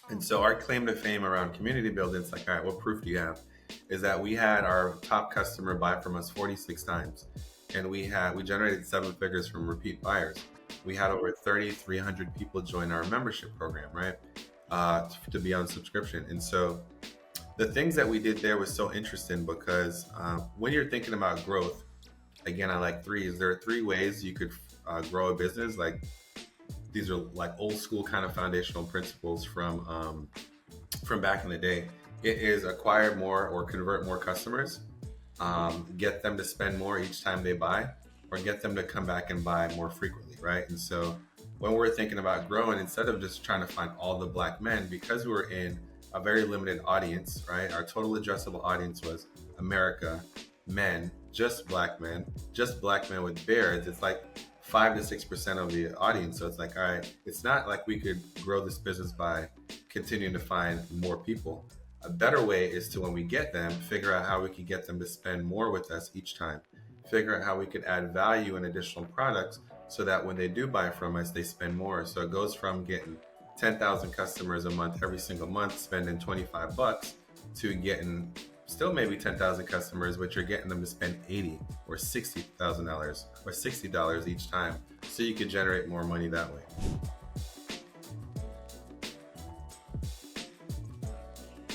And so our claim to fame around community building, it's like, all right, what proof do you have? Is that we had our top customer buy from us 46 times, and we generated 7 figures from repeat buyers. We had over 3,300 people join our membership program, right? To be on subscription. And so the things that we did there was so interesting because when you're thinking about growth, again, I like threes. There are 3 ways you could grow a business. Like these are like old school kind of foundational principles from back in the day. It is acquire more or convert more customers, get them to spend more each time they buy, or get them to come back and buy more frequently, right? And so when we're thinking about growing, instead of just trying to find all the black men, because we're in a very limited audience, right? Our total addressable audience was America, men, just black men with beards. It's like 5 to 6% of the audience. So it's like, all right, it's not like we could grow this business by continuing to find more people. A better way is to, when we get them, figure out how we can get them to spend more with us each time. Figure out how we could add value and additional products so that when they do buy from us, they spend more. So it goes from getting 10,000 customers a month every single month, spending 25 bucks, to getting still maybe 10,000 customers, but you're getting them to spend 80 or $60,000 or $60 each time. So you can generate more money that way.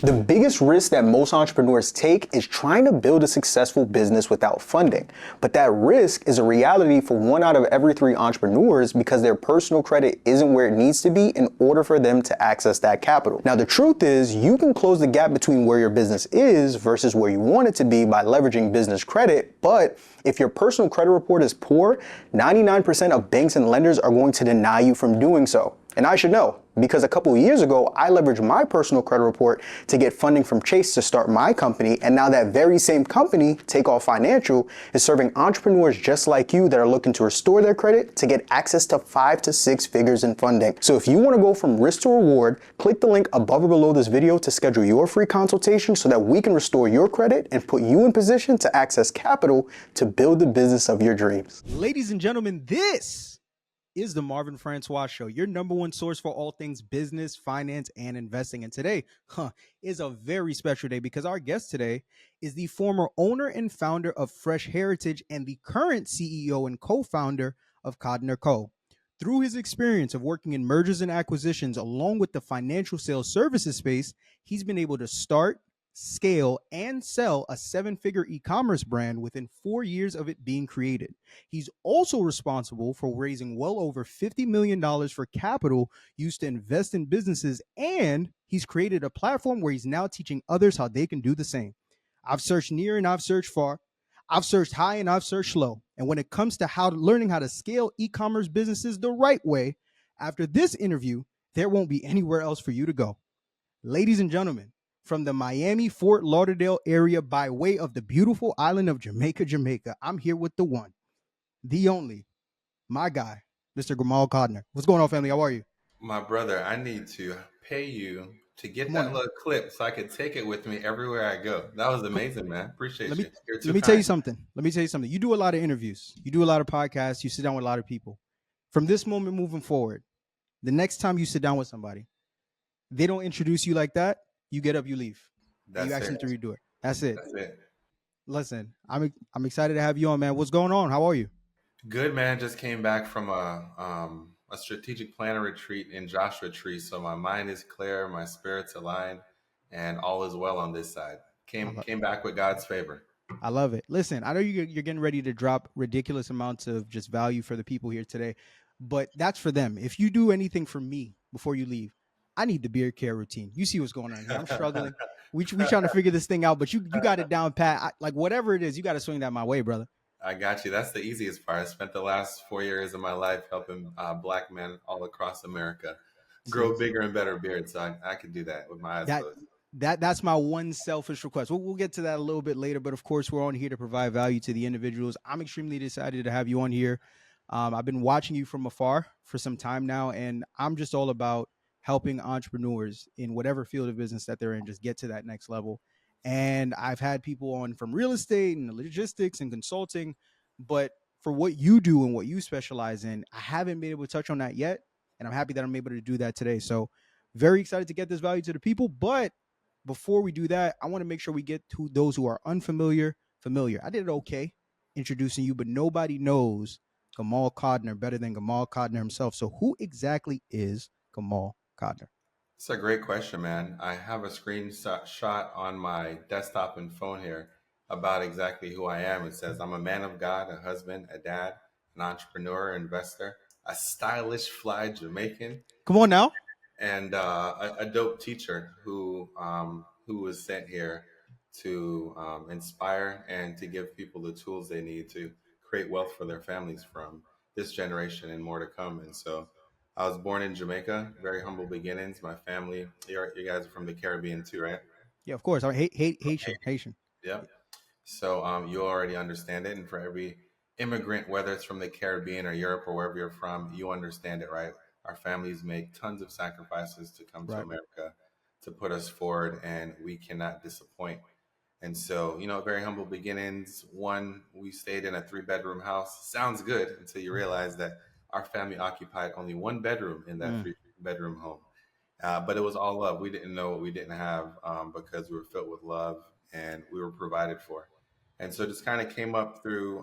The biggest risk that most entrepreneurs take is trying to build a successful business without funding. But that risk is a reality for 1 out of every 3 entrepreneurs because their personal credit isn't where it needs to be in order for them to access that capital. Now, the truth is you can close the gap between where your business is versus where you want it to be by leveraging business credit. But if your personal credit report is poor, 99% of banks and lenders are going to deny you from doing so. And I should know, because a couple of years ago, I leveraged my personal credit report to get funding from Chase to start my company. And now that very same company, Takeoff Financial, is serving entrepreneurs just like you that are looking to restore their credit to get access to 5 to 6 figures in funding. So if you want to go from risk to reward, click the link above or below this video to schedule your free consultation so that we can restore your credit and put you in position to access capital to build the business of your dreams. Ladies and gentlemen, this is the Marvin Francois Show, your number one source for all things business, finance, and investing. And today is a very special day because our guest today is the former owner and founder of Fresh Heritage and the current CEO and co-founder of Codner Co. Through his experience of working in mergers and acquisitions along with the financial sales services space, he's been able to start, scale, and sell a 7-figure e-commerce brand within 4 years of it being created. He's also responsible for raising well over $50 million for capital used to invest in businesses, and he's created a platform where he's now teaching others how they can do the same. I've searched near and I've searched far. I've searched high and I've searched low. And when it comes to learning how to scale e-commerce businesses the right way, after this interview, there won't be anywhere else for you to go. Ladies and gentlemen, from the Miami, Fort Lauderdale area by way of the beautiful island of Jamaica, I'm here with the one, the only, my guy, Mr. Gamal Codner. What's going on, family? How are you? My brother, I need to pay you to get Come on that now. little clip so I can take it with me everywhere I go. That was amazing, man. Let Appreciate me you. You're too let me tell you kind. something. Let me tell you something. You do a lot of interviews. You do a lot of podcasts. You sit down with a lot of people. From this moment moving forward, the next time you sit down with somebody, they don't introduce you like that. You get up, you leave, and you That's ask them it. to redo it. That's it. That's it. Listen, I'm excited to have you on, man. What's going on? How are you? Good, man. Just came back from a strategic planner retreat in Joshua Tree, so my mind is clear, my spirit's aligned, and all is well on this side. I Came love, came back with God's favor. I love it. Listen, I know you're getting ready to drop ridiculous amounts of just value for the people here today, but that's for them. If you do anything for me before you leave, I need the beard care routine. You see what's going on here. I'm struggling. We trying to figure this thing out, but you got it down pat. Like whatever it is, you got to swing that my way, brother. I got you. That's the easiest part. I spent the last 4 years of my life helping black men all across America See grow bigger and better beards. So I could do that with my eyes that closed. that's my one selfish request. We'll get to that a little bit later, but of course we're on here to provide value to the individuals. I'm extremely excited to have you on here. I've been watching you from afar for some time now, and I'm just all about helping entrepreneurs in whatever field of business that they're in just get to that next level. And I've had people on from real estate and logistics and consulting, but for what you do and what you specialize in, I haven't been able to touch on that yet. And I'm happy that I'm able to do that today. So Very excited to get this value to the people. But before we do that, I want to make sure we get to those who are unfamiliar familiar. I did it okay introducing you, but nobody knows Gamal Codner better than Gamal Codner himself. So who exactly is Gamal Codner? It's a great question, man. I have a screenshot shot on my desktop and phone here about exactly who I am. It says I'm a man of God, a husband, a dad, an entrepreneur, investor, a stylish fly Jamaican, Come on now. and a dope teacher who was sent here to inspire and to give people the tools they need to create wealth for their families from this generation and more to come. And so, I was born in Jamaica, very humble beginnings. My family, you guys are from the Caribbean too, right? Yeah, of course. I hate Haitian. Haitian. Yep. So you already understand it, and for every immigrant, whether it's from the Caribbean or Europe or wherever you're from, you understand it, right? Our families make tons of sacrifices to come to Right. America to put us forward, and we cannot disappoint. And so, very humble beginnings. One, we stayed in a three-bedroom house. Sounds good until you realize that our family occupied only one bedroom in that Mm, three-bedroom home. But it was all love. We didn't know what we didn't have because we were filled with love and we were provided for. And so just kind of came up through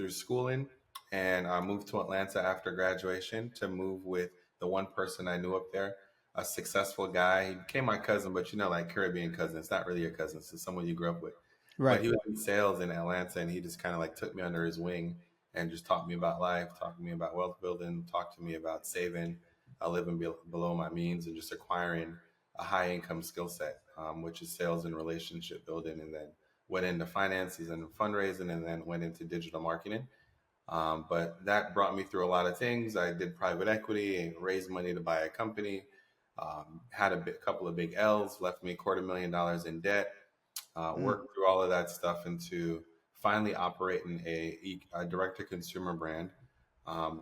schooling and moved to Atlanta after graduation to move with the one person I knew up there, a successful guy. He became my cousin, but like Caribbean cousin, it's not really your cousin, it's someone you grew up with. But right. he was in sales in Atlanta, and he just kind of like took me under his wing and just taught me about life, talked to me about wealth building, talked to me about saving, living below my means, and just acquiring a high income skill set, which is sales and relationship building, and then went into finances and fundraising, and then went into digital marketing. But that brought me through a lot of things. I did private equity and raised money to buy a company. Had couple of big L's, left me $250,000 in debt. Mm, Worked through all of that stuff into finally operating a direct to consumer brand,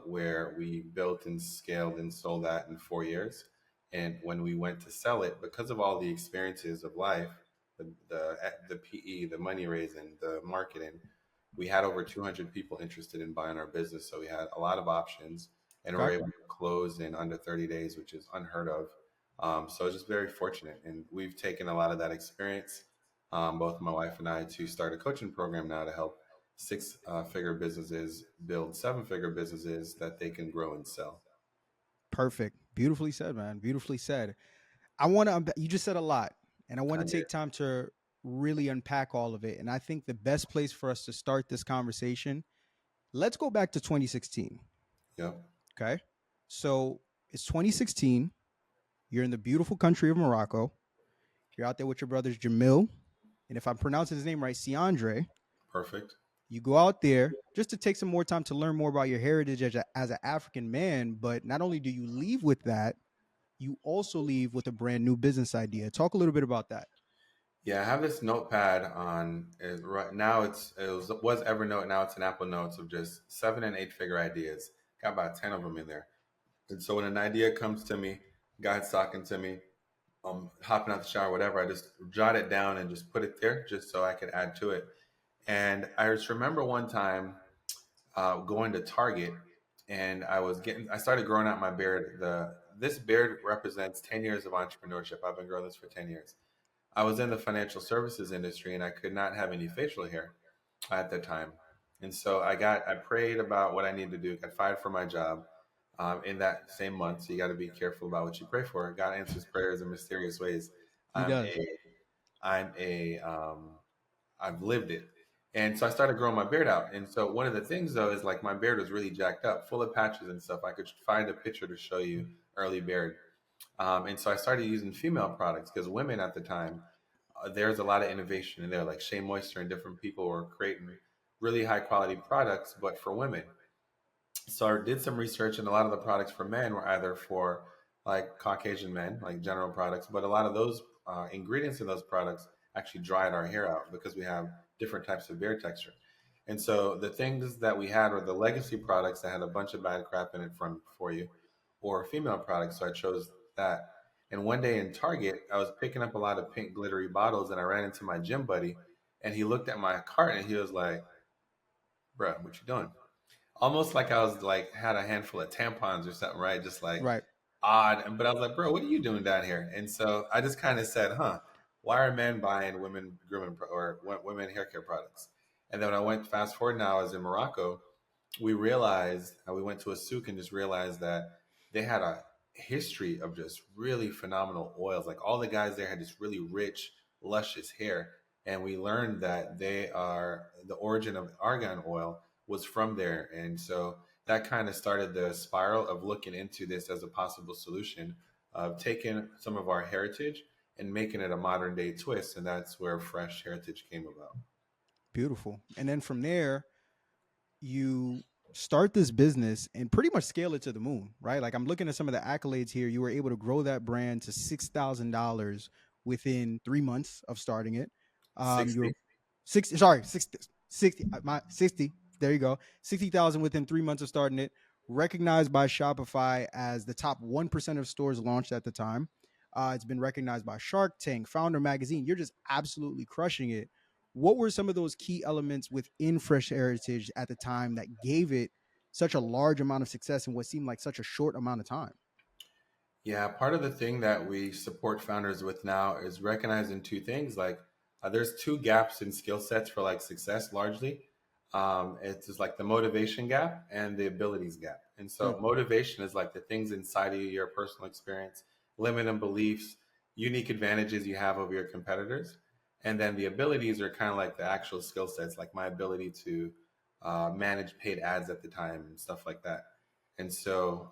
where we built and scaled and sold that in 4 years. And when we went to sell it, because of all the experiences of life, the PE, the money raising, the marketing, we had over 200 people interested in buying our business. So we had a lot of options, and we were okay. able to close in under 30 days, which is unheard of. So just very fortunate. And we've taken a lot of that experience, both my wife and I, to start a coaching program now to help six-figure businesses build seven-figure businesses that they can grow and sell. Perfect. Beautifully said, man. Beautifully said. I want to, you just said a lot, and I want I to did. take time to really unpack all of it. And I think the best place for us to start this conversation, let's go back to 2016. Yep. Okay. So it's 2016. You're in the beautiful country of Morocco. You're out there with your brothers Jamil, and if I'm pronouncing his name right, Ciandre. Perfect. You go out there just to take some more time to learn more about your heritage as an African man. But not only do you leave with that, you also leave with a brand new business idea. Talk a little bit about that. Yeah, I have this notepad on right now. It was Evernote. Now it's an Apple Notes of just 7 and 8 figure ideas. Got about 10 of them in there. And so when an idea comes to me, God's talking to me, hopping out the shower, whatever, I just jot it down and just put it there just so I could add to it. And I just remember one time going to Target, and I started growing out my beard. This beard represents 10 years of entrepreneurship. I've been growing this for 10 years. I was in the financial services industry, and I could not have any facial hair at the time. And so I prayed about what I needed to do. Got fired from my job in that same month. So you got to be careful about what you pray for. God answers prayers in mysterious ways. He I'm does. a, I'm a, I've lived it. And so I started growing my beard out. And so one of the things though is like my beard was really jacked up, full of patches and stuff. I could find a picture to show you early beard. And so I started using female products because women at the time, there's a lot of innovation in there, like Shea Moisture and different people were creating really high quality products, but for women. So I did some research, and a lot of the products for men were either for like Caucasian men, like general products, but a lot of those ingredients in those products actually dried our hair out because we have different types of beard texture. And so the things that we had were the legacy products that had a bunch of bad crap in it from for you, or female products. So I chose that. And one day in Target, I was picking up a lot of pink glittery bottles, and I ran into my gym buddy, and he looked at my cart and he was like, "Bro, what you doing?" Almost like I was like had a handful of tampons or something, right? Just like Right. odd. But I was like, bro, what are you doing down here? And so I just kind of said, huh, why are men buying women grooming or women hair care products? And then when I went fast forward now, I was in Morocco. We realized we went to a souk and just realized that they had a history of just really phenomenal oils. Like all the guys there had this really rich, luscious hair, and we learned that they are the origin of argan oil was from there, and so that kind of started the spiral of looking into this as a possible solution of taking some of our heritage and making it a modern day twist, and that's where Fresh Heritage came about. Beautiful. And then from there, you start this business and pretty much scale it to the moon, right? Like I'm looking at some of the accolades here. You were able to grow that brand to $6,000 within 3 months of starting it. You were 60. 60, sorry, 60, my 60. There you go. 60,000 within 3 months of starting it. Recognized by Shopify as the top 1% of stores launched at the time. It's been recognized by Shark Tank, Founder Magazine. You're just absolutely crushing it. What were some of those key elements within Fresh Heritage at the time that gave it such a large amount of success in what seemed like such a short amount of time? Yeah, part of the thing that we support founders with now is recognizing two things. Like, there's two gaps in skill sets for like success largely. It's just like the motivation gap and the abilities gap. And Mm, so, motivation is like the things inside of you, your personal experience, limiting beliefs, unique advantages you have over your competitors. And then the abilities are kind of like the actual skill sets, like my ability to manage paid ads at the time and stuff like that. And so,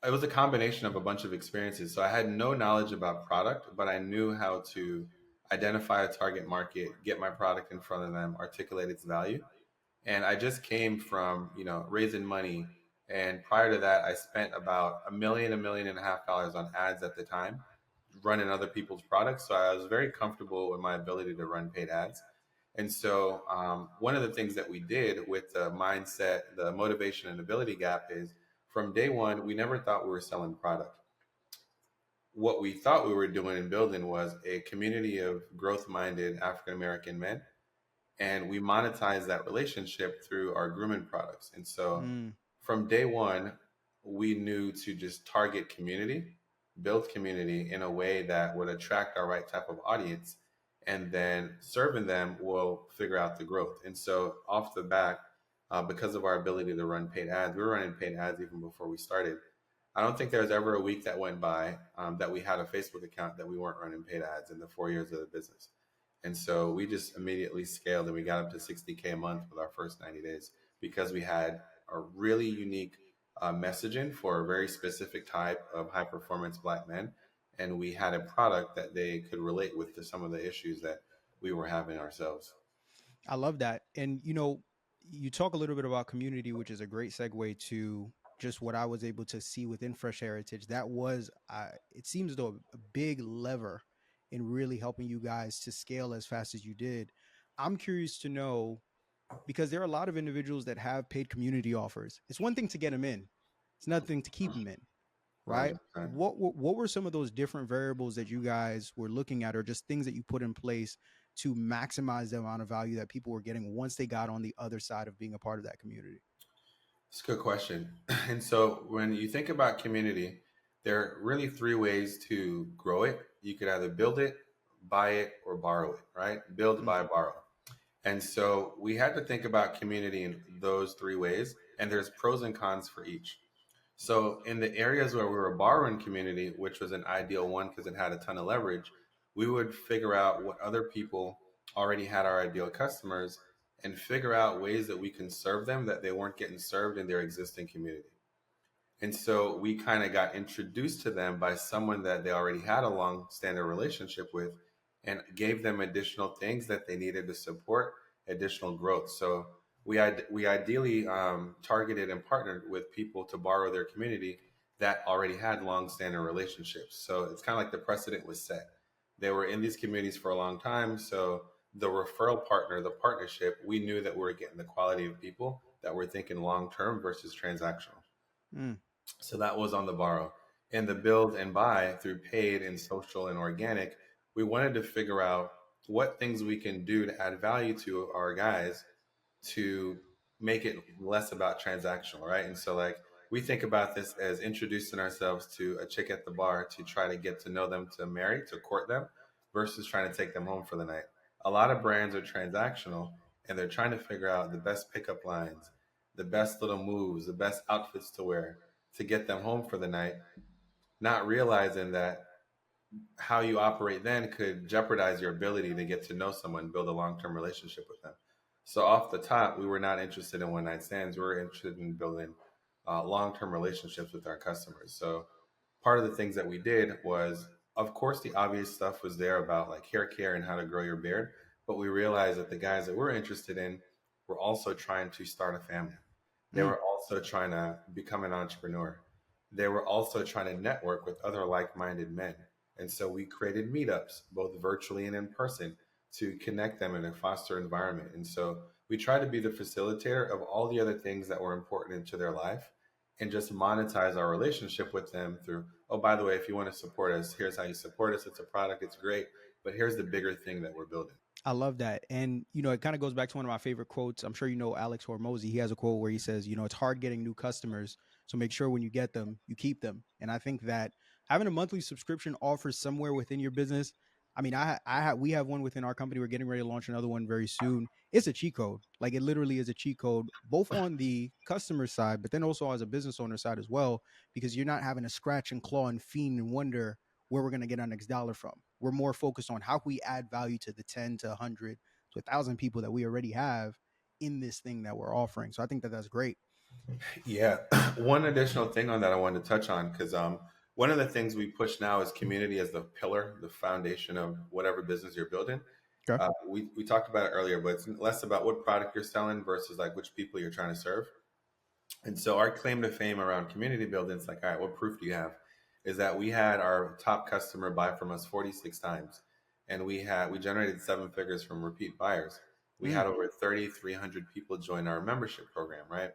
it was a combination of a bunch of experiences. So I had no knowledge about product, but I knew how to identify a target market, get my product in front of them, articulate its value. And I just came from, raising money. And prior to that, I spent about a million and a half dollars on ads at the time, running other people's products. So I was very comfortable with my ability to run paid ads. And so, one of the things that we did with the mindset, the motivation and ability gap is from day one, we never thought we were selling product. What we thought we were doing and building was a community of growth minded African American men, and we monetize that relationship through our grooming products. And so mm. from day one, we knew to just target community, build community in a way that would attract our right type of audience, and then serving them will figure out the growth. And so off the bat, because of our ability to run paid ads, we were running paid ads even before we started. I don't think there was ever a week that went by that we had a Facebook account that we weren't running paid ads in the 4 years of the business. And so we just immediately scaled and we got up to 60K a month with our first 90 days because we had a really unique messaging for a very specific type of high performance Black men. And we had a product that they could relate with to some of the issues that we were having ourselves. I love that. And you talk a little bit about community, which is a great segue to just what I was able to see within Fresh Heritage. That was, it seems though, a big lever in really helping you guys to scale as fast as you did. I'm curious to know because there are a lot of individuals that have paid community offers. It's one thing to get them in, it's another thing to keep them in, right? 100%. What were some of those different variables that you guys were looking at, or just things that you put in place to maximize the amount of value that people were getting once they got on the other side of being a part of that community? It's a good question. And so when you think about community, there are really three ways to grow it. You could either build it, buy it, or borrow it, right? Build, Mm, buy, borrow. And so we had to think about community in those three ways, and there's pros and cons for each. So in the areas where we were borrowing community, which was an ideal one because it had a ton of leverage, we would figure out what other people already had our ideal customers and figure out ways that we can serve them that they weren't getting served in their existing community. And so we kind of got introduced to them by someone that they already had a long standing relationship with and gave them additional things that they needed to support additional growth. So we ideally targeted and partnered with people to borrow their community that already had long standing relationships. So it's kind of like the precedent was set. They were in these communities for a long time. So the referral partner, the partnership, we knew that we were getting the quality of people that were thinking long term versus transactional. mm, So that was on the borrow. In the build and buy through paid and social and organic, we wanted to figure out what things we can do to add value to our guys to make it less about transactional, right? And so like we think about this as introducing ourselves to a chick at the bar to try to get to know them, to marry, to court them, versus trying to take them home for the night. A lot of brands are transactional and they're trying to figure out the best pickup lines, the best little moves, the best outfits to wear to get them home for the night, not realizing that how you operate then could jeopardize your ability to get to know someone, build a long term relationship with them. So, off the top, we were not interested in one night stands. We were interested in building long term relationships with our customers. So, part of the things that we did was, of course, the obvious stuff was there about like hair care and how to grow your beard. But we realized that the guys that we're interested in were also trying to start a family. They Mm. were also trying to become an entrepreneur. They were also trying to network with other like minded men. And so we created meetups, both virtually and in person, to connect them in a foster environment. And so we try to be the facilitator of all the other things that were important into their life and just monetize our relationship with them through, oh, by the way, if you want to support us, here's how you support us. It's a product, it's great, but here's the bigger thing that we're building. I love that. And, it kind of goes back to one of my favorite quotes. I'm sure you know Alex Hormozy. He has a quote where he says, it's hard getting new customers. So make sure when you get them, you keep them. And I think that having a monthly subscription offer somewhere within your business, I mean, we have one within our company. We're getting ready to launch another one very soon. It's a cheat code. Like it literally is a cheat code, both on the customer side, but then also as a business owner side as well, because you're not having to scratch and claw and fiend and wonder where we're going to get our next dollar from. We're more focused on how can we add value to the 10 to 100 to 1,000 people that we already have in this thing that we're offering. So I think that that's great. Yeah. One additional thing on that I wanted to touch on, because one of the things we push now is community as the pillar, the foundation of whatever business you're building. Okay. We talked about it earlier, but it's less about what product you're selling versus like which people you're trying to serve. And so our claim to fame around community building, it's like, all right, what proof do you have? Is that we had our top customer buy from us 46 times, and we generated seven figures from repeat buyers. We Mm. had over 3,300 people join our membership program, right?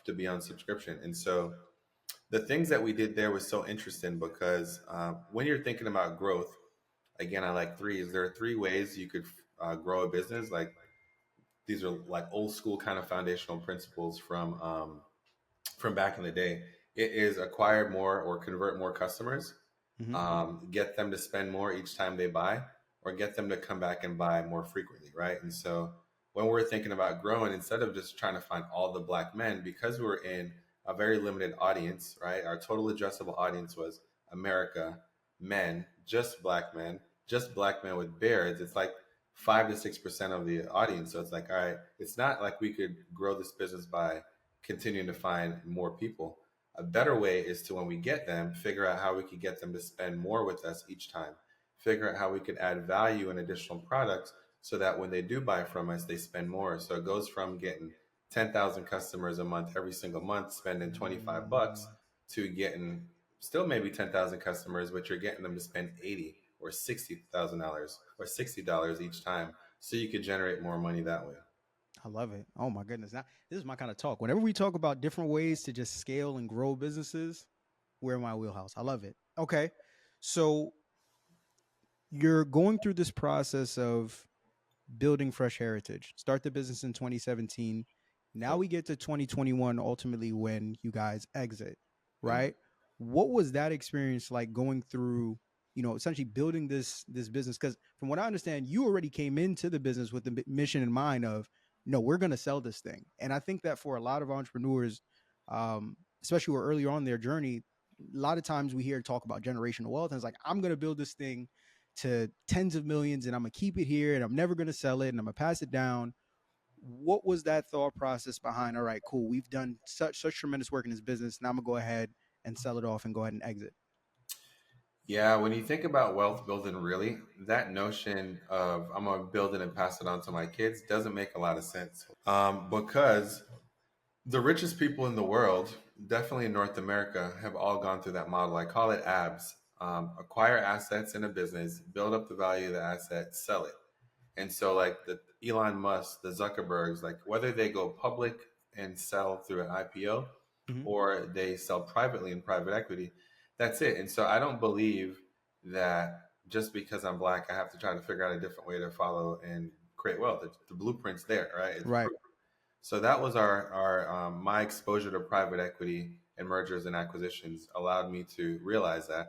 To be on subscription. And so the things that we did there was so interesting because when you're thinking about growth, again, I like threes. There are three ways you could grow a business. Like these are like old school kind of foundational principles from back in the day. It is acquire more or convert more customers, Mm-hmm. get them to spend more each time they buy, or get them to come back and buy more frequently, right? And so when we're thinking about growing, instead of just trying to find all the black men, because we're in a very limited audience, right? Our total addressable audience was America, men, just black men with beards. It's like 5 to 6% of the audience. So it's like, all right, it's not like we could grow this business by continuing to find more people. A better way is to, when we get them, figure out how we could get them to spend more with us each time. Figure out how we could add value and additional products so that when they do buy from us, they spend more. So it goes from getting 10,000 customers a month every single month, spending $25 to getting still maybe 10,000 customers, but you're getting them to spend 80 or $60,000 or $60 each time. So you could generate more money that way. I love it. Oh my goodness. Now, this is my kind of talk. Whenever we talk about different ways to just scale and grow businesses, we're in my wheelhouse. I love it. Okay. So you're going through this process of building fresh heritage. Start the business in 2017. Now Yep. we get to 2021, ultimately when you guys exit, Yep. right? What was that experience like going through, essentially building this business? Because from what I understand, you already came into the business with the mission in mind of, no, we're going to sell this thing. And I think that for a lot of entrepreneurs, especially who are earlier on their journey, a lot of times we hear talk about generational wealth, and it's like, I'm going to build this thing to tens of millions and I'm gonna keep it here and I'm never gonna sell it and I'm gonna pass it down. What was that thought process behind, all right, cool, we've done such tremendous work in this business, now I'm gonna go ahead and sell it off and go ahead and exit? Yeah, when you think about wealth building, really, that notion of I'm gonna build it and pass it on to my kids doesn't make a lot of sense. Because the richest people in the world, definitely in North America, have all gone through that model. I call it ABS. Acquire assets in a business, build up the value of the asset, sell it. And so, like the Elon Musk, the Zuckerbergs, like whether they go public and sell through an IPO Mm-hmm. or they sell privately in private equity, that's it. And so, I don't believe that just because I'm black, I have to try to figure out a different way to follow and create wealth. The blueprint's there, right? It's Right. proof. So that was our my exposure to private equity and mergers and acquisitions allowed me to realize that.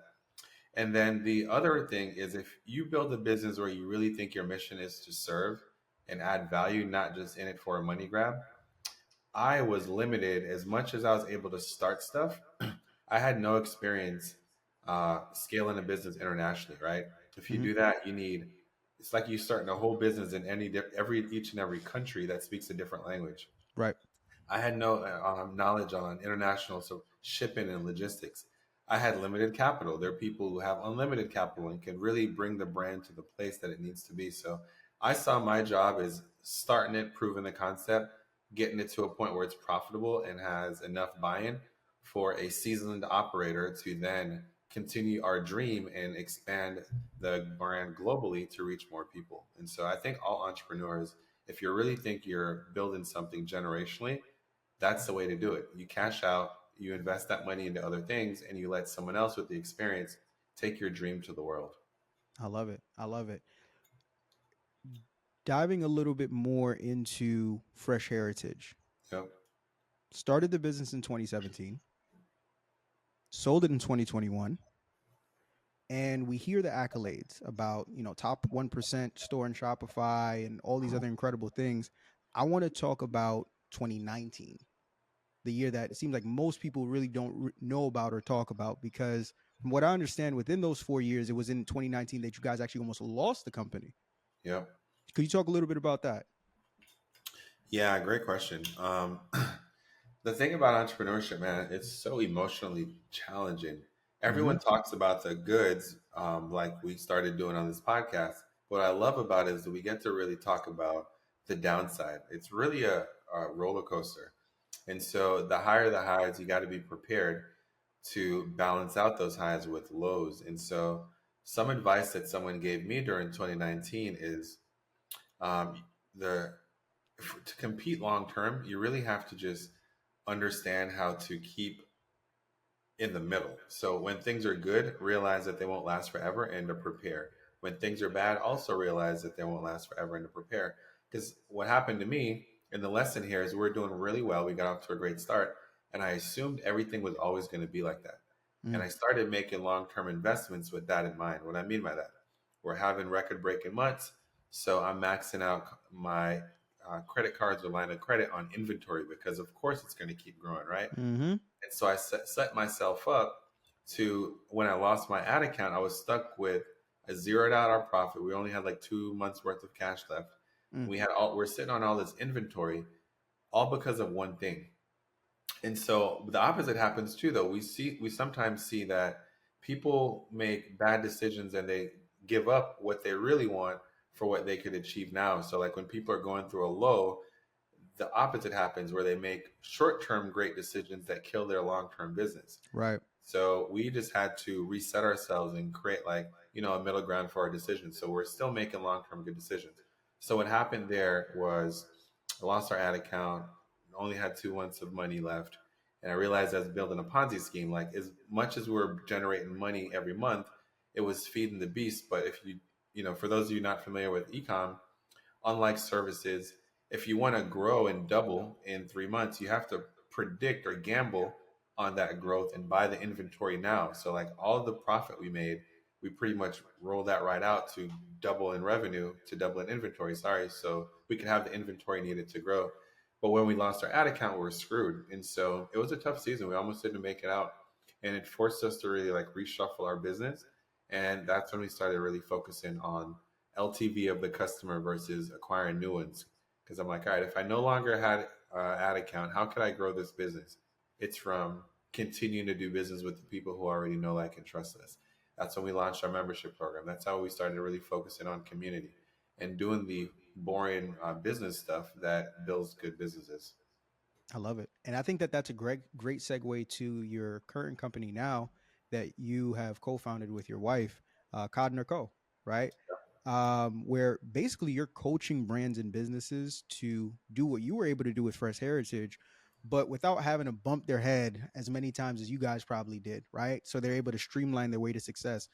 And then the other thing is if you build a business where you really think your mission is to serve and add value, not just in it for a money grab, I was limited as much as I was able to start stuff. I had no experience scaling a business internationally, right? If you Hmm. do that, you need it's like you starting a whole business in every each and every country that speaks a different language. Right. I had no knowledge on international so shipping and logistics. I had limited capital. There are people who have unlimited capital and can really bring the brand to the place that it needs to be. So I saw my job as starting it, proving the concept, getting it to a point where it's profitable and has enough buy-in for a seasoned operator to then continue our dream and expand the brand globally to reach more people. And so I think all entrepreneurs, if you really think you're building something generationally, that's the way to do it. You cash out, you invest that money into other things, and you let someone else with the experience take your dream to the world. I love it. I love it. Diving a little bit more into Fresh Heritage. Yep. Started the business in 2017, sold it in 2021, and we hear the accolades about, top 1% store in Shopify and all these other incredible things. I want to talk about 2019, the year that it seems like most people really don't know about or talk about, because from what I understand, within those 4 years, it was in 2019 that you guys actually almost lost the company. Yep. Could you talk a little bit about that? Yeah, great question. The thing about entrepreneurship, man, it's so emotionally challenging. Mm-hmm. Everyone talks about the goods, like we started doing on this podcast. What I love about it is that we get to really talk about the downside. It's really a roller coaster. And so the higher the highs, you got to be prepared to balance out those highs with lows. And so some advice that someone gave me during 2019 is um, the to compete long term, you really have to just understand how to keep in the middle. So when things are good, realize that they won't last forever and to prepare. When things are bad, also realize that they won't last forever and to prepare. Because what happened to me, and the lesson here is we're doing really well. We got off to a great start, and I assumed everything was always going to be like that. And Mm. I started making long-term investments with that in mind. What I mean by that, we're having record-breaking months, so I'm maxing out my credit cards or line of credit on inventory because, of course, it's going to keep growing, right? Mm-hmm. And so I set myself up to when I lost my ad account, I was stuck with a zeroed out our profit. We only had like 2 months worth of cash left. Mm. We're sitting on all this inventory, all because of one thing. And so the opposite happens too, though. We sometimes see that people make bad decisions and they give up what they really want for what they could achieve now. So like when people are going through a low, the opposite happens where they make short-term great decisions that kill their long-term business. Right. So we just had to reset ourselves and create a middle ground for our decisions. So we're still making long-term good decisions. So what happened there was I lost our ad account, only had 2 months of money left. And I realized I was building a Ponzi scheme. Like as much as we were generating money every month, it was feeding the beast. But if for those of you not familiar with ecom, unlike services, if you want to grow and double in 3 months, you have to predict or gamble on that growth and buy the inventory now. So, like all of the profit we made, we pretty much roll that right out to double in revenue, to double in inventory. Sorry. So we could have the inventory needed to grow. But when we lost our ad account, we were screwed. And so it was a tough season. We almost didn't make it out. And it forced us to really like reshuffle our business. And that's when we started really focusing on LTV of the customer versus acquiring new ones. Because I'm like, all right, if I no longer had ad account, how could I grow this business? It's from continuing to do business with the people who already know, like, and trust us. That's when we launched our membership program. That's how we started really focusing on community and doing the boring business stuff that builds good businesses. I love it. And I think that that's a great segue to your current company now that you have co-founded with your wife, Codner Co. Right? Where basically you're coaching brands and businesses to do what you were able to do with Fresh Heritage, but without having to bump their head as many times as you guys probably did, right? So they're able to streamline their way to success.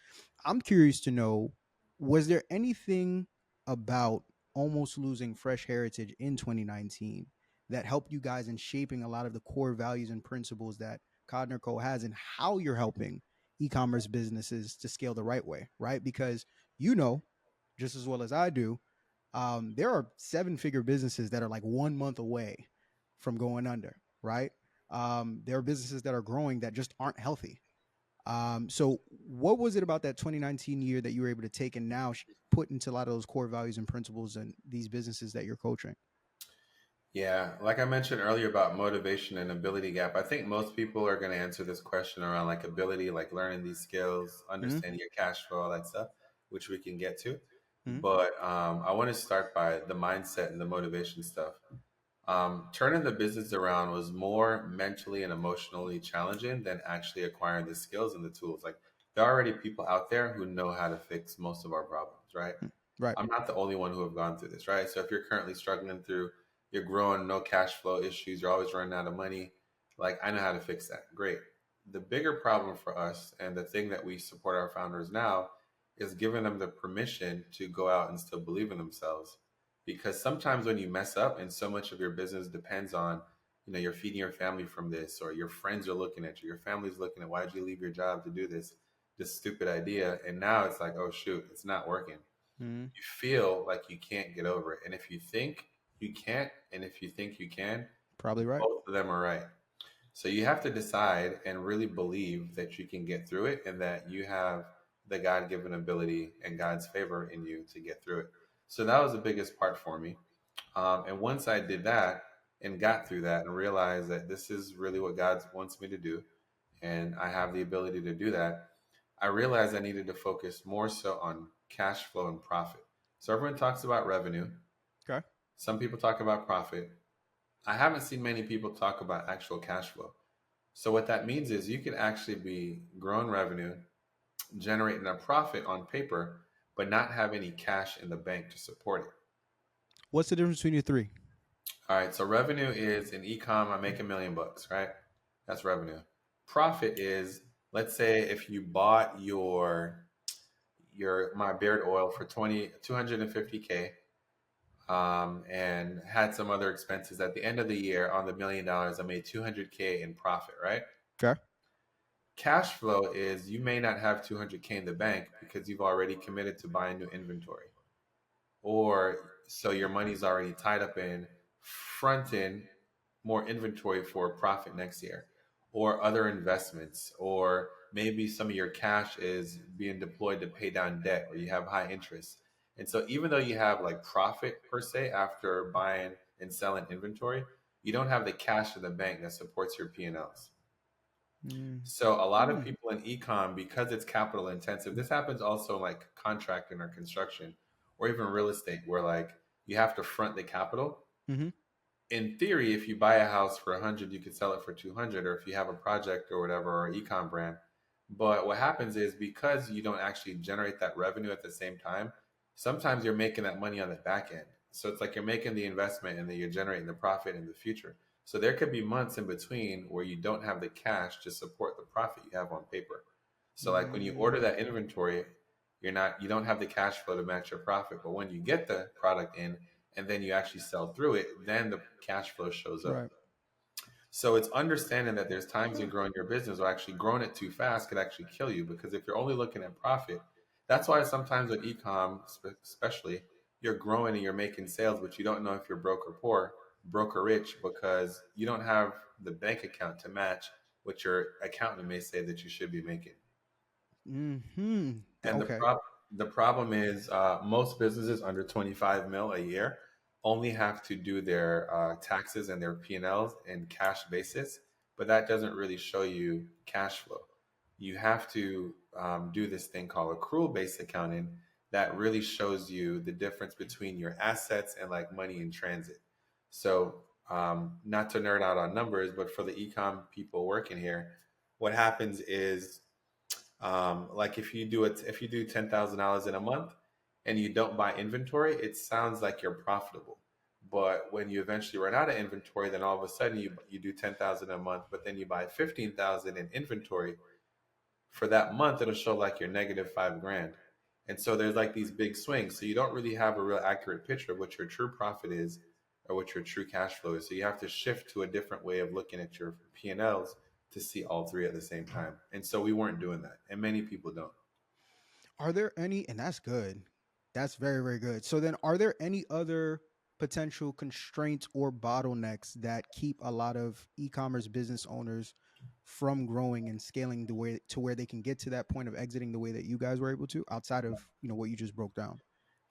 I'm curious to know, was there anything about almost losing Fresh Heritage in 2019 that helped you guys in shaping a lot of the core values and principles that Codner Co has, and how you're helping e-commerce businesses to scale the right way, right? Because you know, just as well as I do, there are seven-figure businesses that are like 1 month away from going under, right? There are businesses that are growing that just aren't healthy. So what was it about that 2019 year that you were able to take and now put into a lot of those core values and principles in these businesses that you're coaching? Yeah, like I mentioned earlier about motivation and ability gap, I think most people are going to answer this question around like ability, like learning these skills, Mm-hmm. understanding your cash flow, all that stuff, which we can get to. Mm-hmm. But I want to start by the mindset and the motivation stuff. Turning the business around was more mentally and emotionally challenging than actually acquiring the skills and the tools. Like there are already people out there who know how to fix most of our problems, right? Right. I'm not the only one who have gone through this, right? So if you're currently struggling through, you're growing, no cash flow issues, you're always running out of money, like I know how to fix that. Great. The bigger problem for us and the thing that we support our founders now is giving them the permission to go out and still believe in themselves. Because sometimes when you mess up and so much of your business depends on, you're feeding your family from this, or your friends are looking at you, your family's looking at why'd you leave your job to do this stupid idea. And now it's like, oh shoot, it's not working. Mm-hmm. You feel like you can't get over it. And if you think you can't, and if you think you can, Probably right. both of them are right. So you have to decide and really believe that you can get through it and that you have the God given ability and God's favor in you to get through it. So that was the biggest part for me. And once I did that and got through that and realized that this is really what God wants me to do, and I have the ability to do that, I realized I needed to focus more so on cash flow and profit. So everyone talks about revenue. Okay. Some people talk about profit. I haven't seen many people talk about actual cash flow. So what that means is you can actually be growing revenue, generating a profit on paper, but not have any cash in the bank to support it. What's the difference between the three? All right, so revenue is in ecom, I make $1 million, right? That's revenue. Profit is, let's say if you bought my beard oil for 250K, and had some other expenses. At the end of the year, on the $1 million, I made 200K in profit, right? Okay. Cash flow is you may not have 200K in the bank because you've already committed to buying new inventory, or so your money's already tied up in fronting more inventory for profit next year, or other investments, or maybe some of your cash is being deployed to pay down debt or you have high interest. And so even though you have like profit per se after buying and selling inventory, you don't have the cash in the bank that supports your P&Ls. So a lot of people in ecom, because it's capital intensive, this happens also in like contracting or construction or even real estate, where like you have to front the capital. Mm-hmm. In theory, if you buy a house for 100, you could sell it for 200, or if you have a project or whatever, or ecom brand. But what happens is because you don't actually generate that revenue at the same time, sometimes you're making that money on the back end. So it's like you're making the investment and then you're generating the profit in the future. So there could be months in between where you don't have the cash to support the profit you have on paper. So like when you order that inventory, you don't have the cash flow to match your profit. But when you get the product in and then you actually sell through it, then the cash flow shows up. Right. So it's understanding that there's times in growing your business, or actually growing it too fast could actually kill you, because if you're only looking at profit, that's why sometimes with ecom, especially, you're growing and you're making sales, but you don't know if you're broke or poor, broke or rich, because you don't have the bank account to match what your accountant may say that you should be making. Mm-hmm. And Okay. the problem is most businesses under 25 mil a year only have to do their taxes and their P&Ls in cash basis, but that doesn't really show you cash flow. You have to do this thing called accrual based accounting that really shows you the difference between your assets and like money in transit. So not to nerd out on numbers, but for the ecom people working here, what happens is like if you do $10,000 in a month and you don't buy inventory, it sounds like you're profitable. But when you eventually run out of inventory, then all of a sudden you do 10,000 a month, but then you buy 15,000 in inventory. For that month, it'll show like you're negative 5 grand. And so there's like these big swings. So you don't really have a real accurate picture of what your true profit is or what your true cash flow is. So you have to shift to a different way of looking at your P&Ls to see all three at the same time. And so we weren't doing that, and many people don't. Are there any, and that's good. That's very, very good. So then are there any other potential constraints or bottlenecks that keep a lot of e-commerce business owners from growing and scaling the way to where they can get to that point of exiting the way that you guys were able to, outside of, what you just broke down?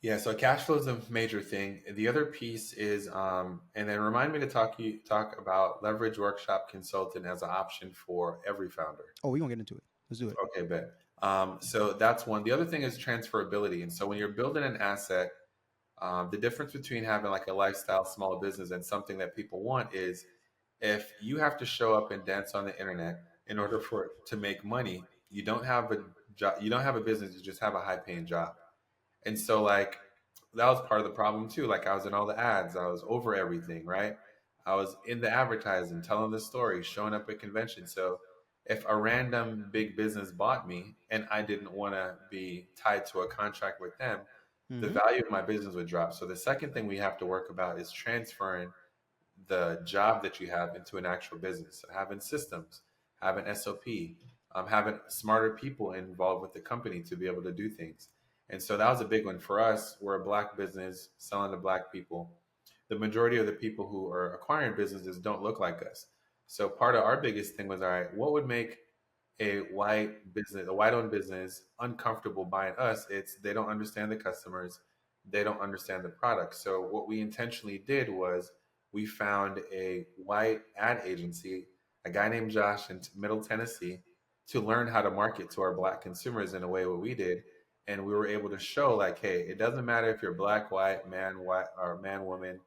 Yeah, so cash flow is a major thing. The other piece is, and then remind me to talk about leverage workshop consultant as an option for every founder. Oh, we're gonna get into it. Let's do it. Okay, bet. So that's one. The other thing is transferability. And so when you're building an asset, the difference between having like a lifestyle small business and something that people want is if you have to show up and dance on the internet in order for it to make money, you don't have a job, you don't have a business, you just have a high paying job. And so like that was part of the problem too. Like I was in all the ads, I was over everything, right? I was in the advertising, telling the story, showing up at conventions. So if a random big business bought me and I didn't want to be tied to a contract with them, the Mm-hmm. value of my business would drop. So the second thing we have to work about is transferring the job that you have into an actual business. So having systems, having SOP, having smarter people involved with the company to be able to do things. And so that was a big one for us. We're a black business selling to black people. The majority of the people who are acquiring businesses don't look like us. So part of our biggest thing was, all right, what would make a white owned business uncomfortable buying us? It's they don't understand the customers, they don't understand the product. So what we intentionally did was we found a white ad agency, a guy named Josh in Middle Tennessee, to learn how to market to our black consumers in a way what we did. And we were able to show like, hey, it doesn't matter if you're black, white, or man, woman,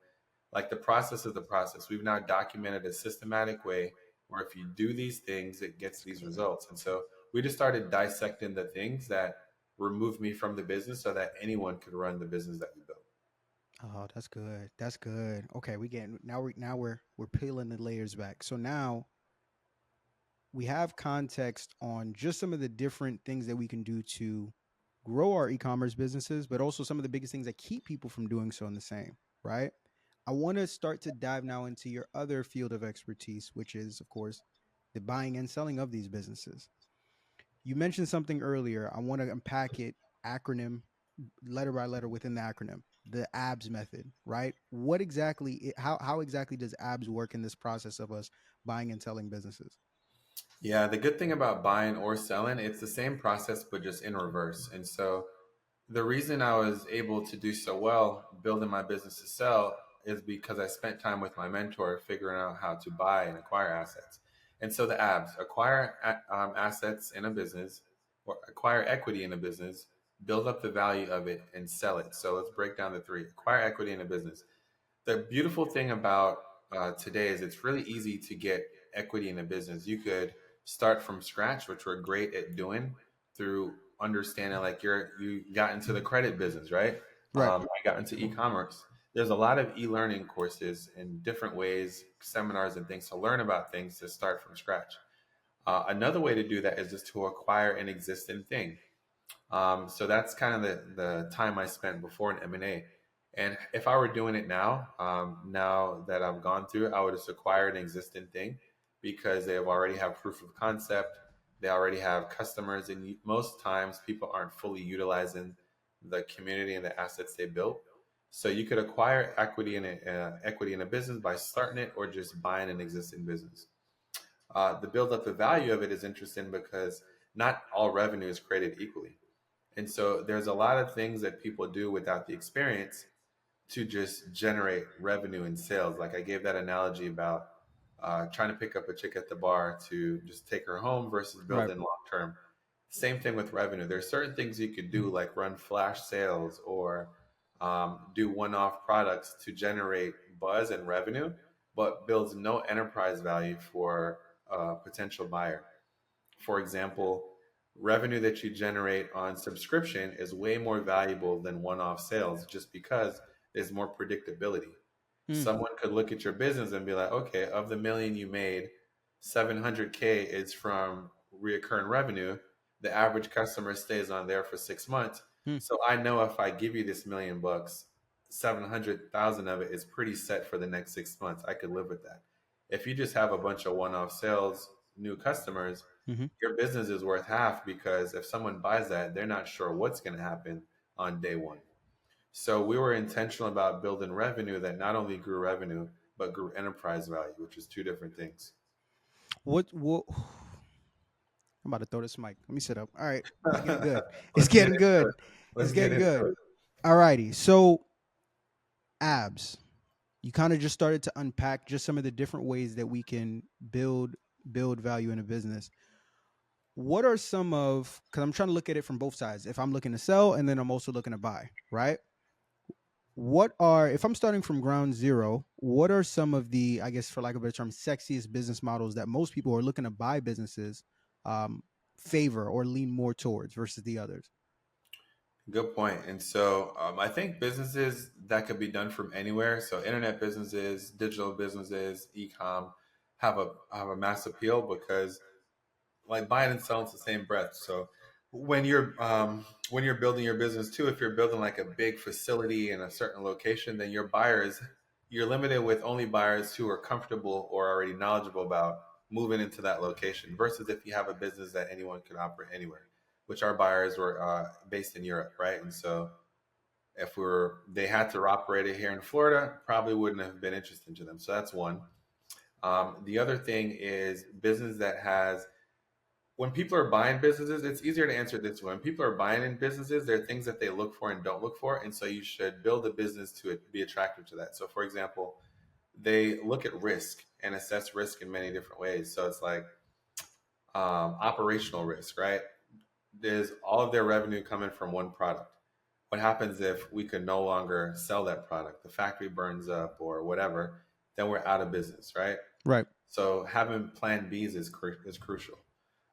like the process is the process. We've now documented a systematic way where if you do these things, it gets these results. And so we just started dissecting the things that removed me from the business so that anyone could run the business that we built. Oh, that's good. That's good. Okay, we getting now we're peeling the layers back. So now we have context on just some of the different things that we can do to grow our e-commerce businesses, but also some of the biggest things that keep people from doing so in the same, right? I want to start to dive now into your other field of expertise, which is, of course, the buying and selling of these businesses. You mentioned something earlier. I want to unpack it acronym, letter by letter within the acronym, the ABS method, right? What exactly, how exactly does ABS work in this process of us buying and selling businesses? Yeah, the good thing about buying or selling, it's the same process, but just in reverse. And so the reason I was able to do so well building my business to sell is because I spent time with my mentor figuring out how to buy and acquire assets. And so the ABS, acquire assets in a business or acquire equity in a business, build up the value of it and sell it. So let's break down the three. Acquire equity in a business. The beautiful thing about today is it's really easy to get equity in a business. You could start from scratch, which we're great at doing through understanding like you got into the credit business, right? Right. I got into e-commerce. There's a lot of e-learning courses and different ways, seminars and things to learn about things to start from scratch. Another way to do that is just to acquire an existing thing. So that's kind of the time I spent before an M&A. And if I were doing it now, now that I've gone through it, I would just acquire an existing thing because they have already have proof of concept. They already have customers, and most times people aren't fully utilizing the community and the assets they built. So you could acquire equity in a business by starting it or just buying an existing business. The build up the value of it is interesting because not all revenue is created equally. And so there's a lot of things that people do without the experience to just generate revenue and sales. Like I gave that analogy about trying to pick up a chick at the bar to just take her home versus Right. building long term. Same thing with revenue. There's certain things you could do, like run flash sales or do one off products to generate buzz and revenue, but builds no enterprise value for a potential buyer. For example, revenue that you generate on subscription is way more valuable than one off sales just because there's more predictability. Mm. Someone could look at your business and be like, okay, of the million you made, 700K is from reoccurring revenue. The average customer stays on there for 6 months. Mm. So I know if I give you this $1 million, 700,000 of it is pretty set for the next 6 months. I could live with that. If you just have a bunch of one-off sales, new customers, Mm-hmm. your business is worth half because if someone buys that, they're not sure what's going to happen on day one. So we were intentional about building revenue that not only grew revenue but grew enterprise value, which is two different things. What I'm about to throw this mic. Let me sit up. All right. It's getting good. It's Let's get getting into it. good. It's Let's get getting into good. it. All righty. So abs. You kind of just started to unpack just some of the different ways that we can build value in a business. What are some of, because I'm trying to look at it from both sides. If I'm looking to sell and then I'm also looking to buy, right? What are, if I'm starting from ground zero, what are some of the, I guess for lack of a better term, sexiest business models that most people who are looking to buy businesses um, favor or lean more towards versus the others? Good point. And so I think businesses that could be done from anywhere. So internet businesses, digital businesses, e-com have a mass appeal because like buying and selling is the same breath. So when you're building your business too, if you're building like a big facility in a certain location, then your buyers you're limited with only buyers who are comfortable or already knowledgeable about moving into that location. Versus if you have a business that anyone can operate anywhere, which our buyers were based in Europe, right? And so if they had to operate it here in Florida, probably wouldn't have been interesting to them. So that's one. The other thing is business that has when people are buying businesses, it's easier to answer this way. When people are buying in businesses, there are things that they look for and don't look for. And so you should build a business to be attractive to that. So, for example, they look at risk and assess risk in many different ways. So it's like operational risk, right? There's all of their revenue coming from one product. What happens if we could no longer sell that product? The factory burns up or whatever, then we're out of business, right? Right. So having plan Bs is crucial.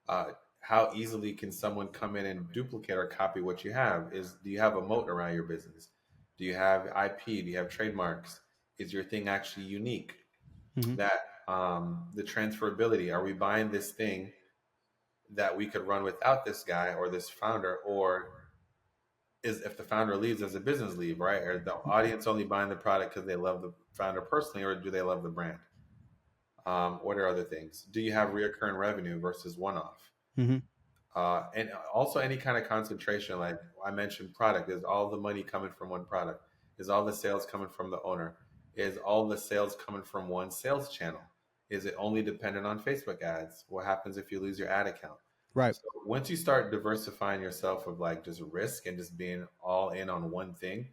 Uh, how easily can someone come in and duplicate or copy what you have? Do you have a moat around your business? Do you have IP? Do you have trademarks? Is your thing actually unique? Mm-hmm. That the transferability. Are we buying this thing that we could run without this guy or this founder, or is if the founder leaves, as a business leave, right? Or the audience only buying the product because they love the founder personally, or do they love the brand? What are other things? Do you have reoccurring revenue versus one-off? Mm-hmm. And also any kind of concentration, like I mentioned, product. Is all the money coming from one product? Is all the sales coming from the owner? Is all the sales coming from one sales channel? Is it only dependent on Facebook ads? What happens if you lose your ad account? Right. So once you start diversifying yourself of like just risk and just being all in on one thing,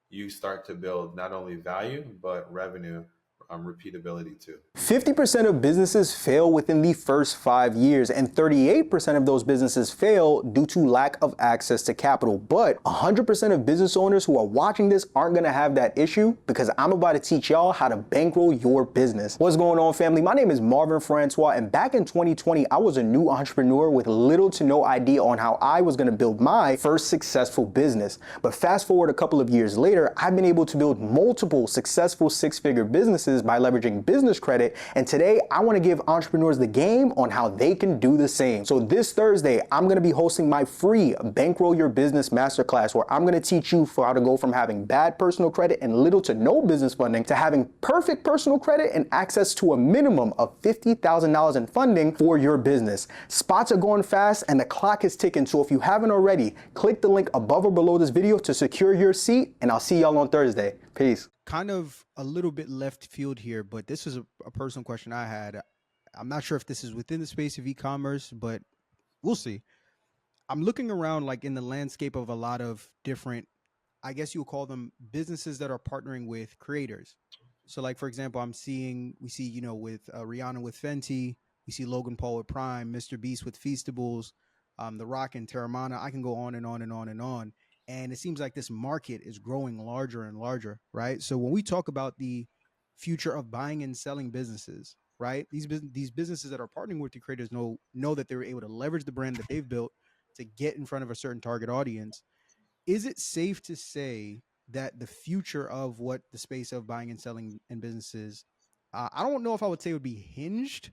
you start to build not only value but revenue, repeatability too. 50% of businesses fail within the first 5 years, and 38% of those businesses fail due to lack of access to capital. But 100% of business owners who are watching this aren't gonna have that issue, because I'm about to teach y'all how to bankroll your business. What's going on, family? My name is Marvin Francois, and back in 2020, I was a new entrepreneur with little to no idea on how I was gonna build my first successful business. But fast forward a couple of years later, I've been able to build multiple successful six-figure businesses by leveraging business credit, and today I want to give entrepreneurs the game on how they can do the same. So this Thursday, I'm going to be hosting my free Bankroll Your Business Masterclass, where I'm going to teach you how to go from having bad personal credit and little to no business funding to having perfect personal credit and access to a minimum of $50,000 in funding for your business. Spots are going fast and the clock is ticking, so if you haven't already, click the link above or below this video to secure your seat, and I'll see y'all on Thursday. Peace. Kind of a little bit left field here, but this is a personal question I had. I'm not sure if this is within the space of e-commerce, but we'll see. I'm looking around like in the landscape of a lot of different, I guess you would call them businesses that are partnering with creators. So like, for example, we see, with Rihanna with Fenty, we see Logan Paul with Prime, Mr. Beast with Feastables, The Rock and Terramana. I can go on and on and on and on. And it seems like this market is growing larger and larger, right? So when we talk about the future of buying and selling businesses, right? These businesses that are partnering with the creators know that they're able to leverage the brand that they've built to get in front of a certain target audience. Is it safe to say that the future of what the space of buying and selling in businesses, I don't know if I would say it would be hinged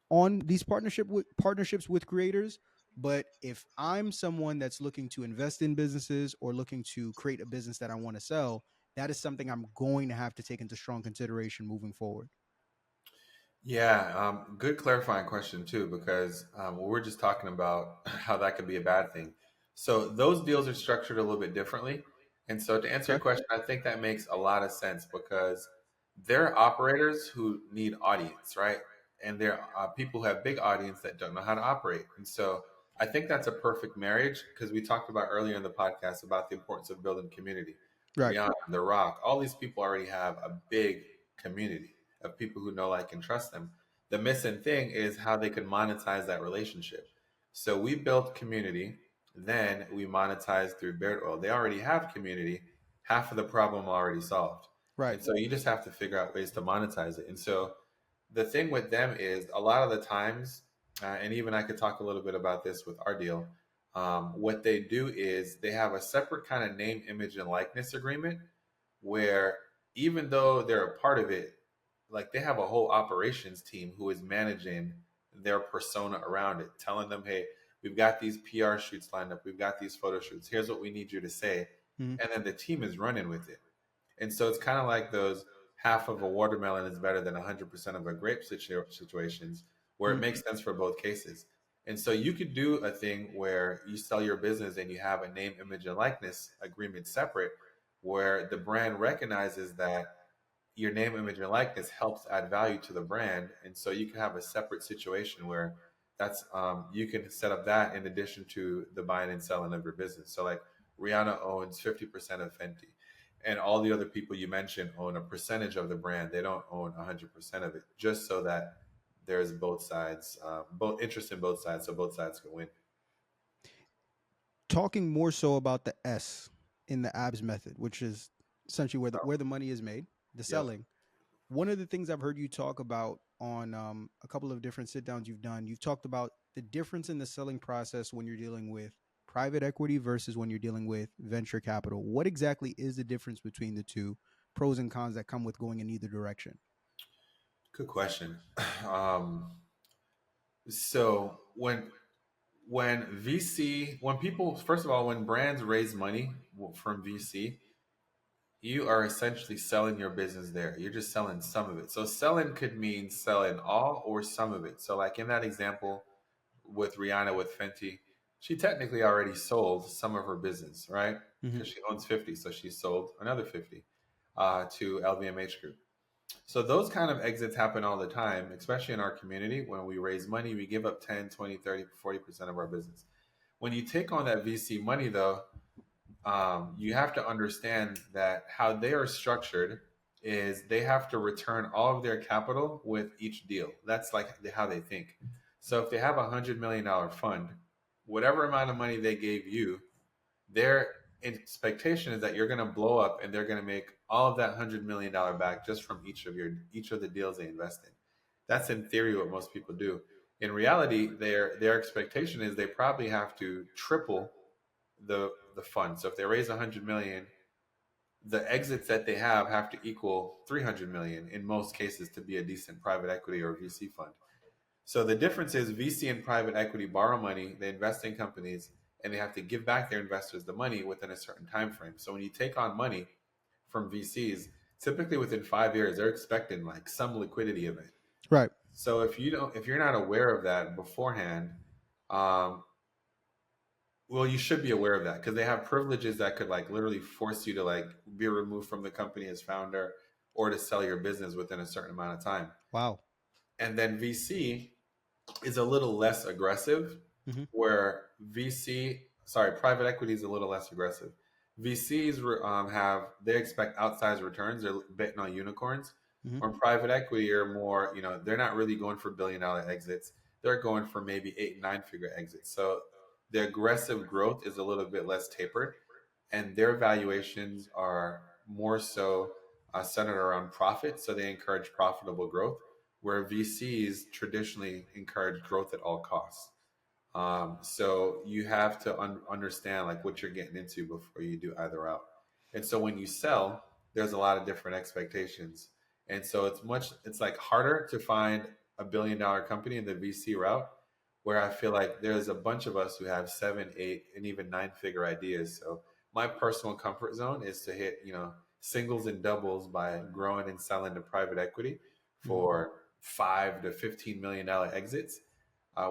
on these partnerships with creators, but if I'm someone that's looking to invest in businesses or looking to create a business that I want to sell, that is something I'm going to have to take into strong consideration moving forward. Yeah, good clarifying question too, because we're just talking about how that could be a bad thing. So those deals are structured a little bit differently. And so to answer your Okay. question, I think that makes a lot of sense because they're operators who need audience, right? And they're people who have big audience that don't know how to operate. And so I think that's a perfect marriage because we talked about earlier in the podcast about the importance of building community. Right. Rihanna, The Rock, all these people already have a big community of people who know, like, and trust them. The missing thing is how they could monetize that relationship. So we built community, then we monetize through Beard Oil. They already have community, half of the problem already solved. Right. And so you just have to figure out ways to monetize it. And so the thing with them is a lot of the times, and even I could talk a little bit about this with our deal. What they do is they have a separate kind of name, image, and likeness agreement where even though they're a part of it, like they have a whole operations team who is managing their persona around it, telling them, hey, we've got these PR shoots lined up, we've got these photo shoots, here's what we need you to say. Mhm. And then the team is running with it. And so it's kind of like those half of a watermelon is better than 100% of a grape situations where it Mhm. makes sense for both cases. And so you could do a thing where you sell your business and you have a name, image, and likeness agreement separate, where the brand recognizes that your name, image, and likeness helps add value to the brand. And so you can have a separate situation where that's you can set up that in addition to the buying and selling of your business. So like Rihanna owns 50% of Fenty, and all the other people you mentioned own a percentage of the brand. They don't own 100% of it, just so that there's both sides, both interest in both sides, so both sides can win. Talking more so about the S in the abs method, which is essentially where So, where the money is made, the yep. selling. One of the things I've heard you talk about on a couple of different sit downs you've done, you've talked about the difference in the selling process when you're dealing with private equity versus when you're dealing with venture capital. What exactly is the difference between the two, pros and cons that come with going in either direction? Good question. Um, so when VC, when people, first of all, when brands raise money from VC, you are essentially selling your business there. You're just selling some of it. So selling could mean selling all or some of it. So like in that example with Rihanna with Fenty, she technically already sold some of her business, right? Hmm. Because she owns 50, so she sold another 50 to LVMH Group. So those kind of exits happen all the time, especially in our community. When we raise money, we give up 10, 20, 30, 40% of our business. When you take on that VC money, though, you have to understand that how they are structured is they have to return all of their capital with each deal. That's like how they think. So if they have $100 million fund, whatever amount of money they gave you, their expectation is that you're going to blow up and they're going to make all of that $100 million back just from each of the deals they invest in. That's in theory what most people do. In reality, their expectation is they probably have to triple the fund. So if they raise 100 million, the exits that they have to equal 300 million in most cases to be a decent private equity or VC fund. So the difference is VC and private equity borrow money, they invest in companies, and they have to give back their investors the money within a certain time frame. So when you take on money from VCs, typically within 5 years, they're expecting like some liquidity event. Right. So if you're not aware of that beforehand, um, well, you should be aware of that because they have privileges that could like literally force you to like be removed from the company as founder or to sell your business within a certain amount of time. Wow. And then VC is a little less aggressive, Hmm. where private equity is a little less aggressive. VCs have they expect outsized returns. They're betting on unicorns. Hmm. Or private equity are more, they're not really going for $1 billion exits. They're going for maybe 8, 9 figure exits. So the aggressive growth is a little bit less tapered, and their valuations are more so centered around profit. So they encourage profitable growth, where VCs traditionally encourage growth at all costs. So you have to understand like what you're getting into before you do either route. And so when you sell, there's a lot of different expectations. And so it's like harder to find $1 billion company in the VC route, where I feel like there's a bunch of us who have 7, 8, and even 9 figure ideas. So my personal comfort zone is to hit, singles and doubles by growing and selling to private equity Mm-hmm. for $5 to $15 million exits,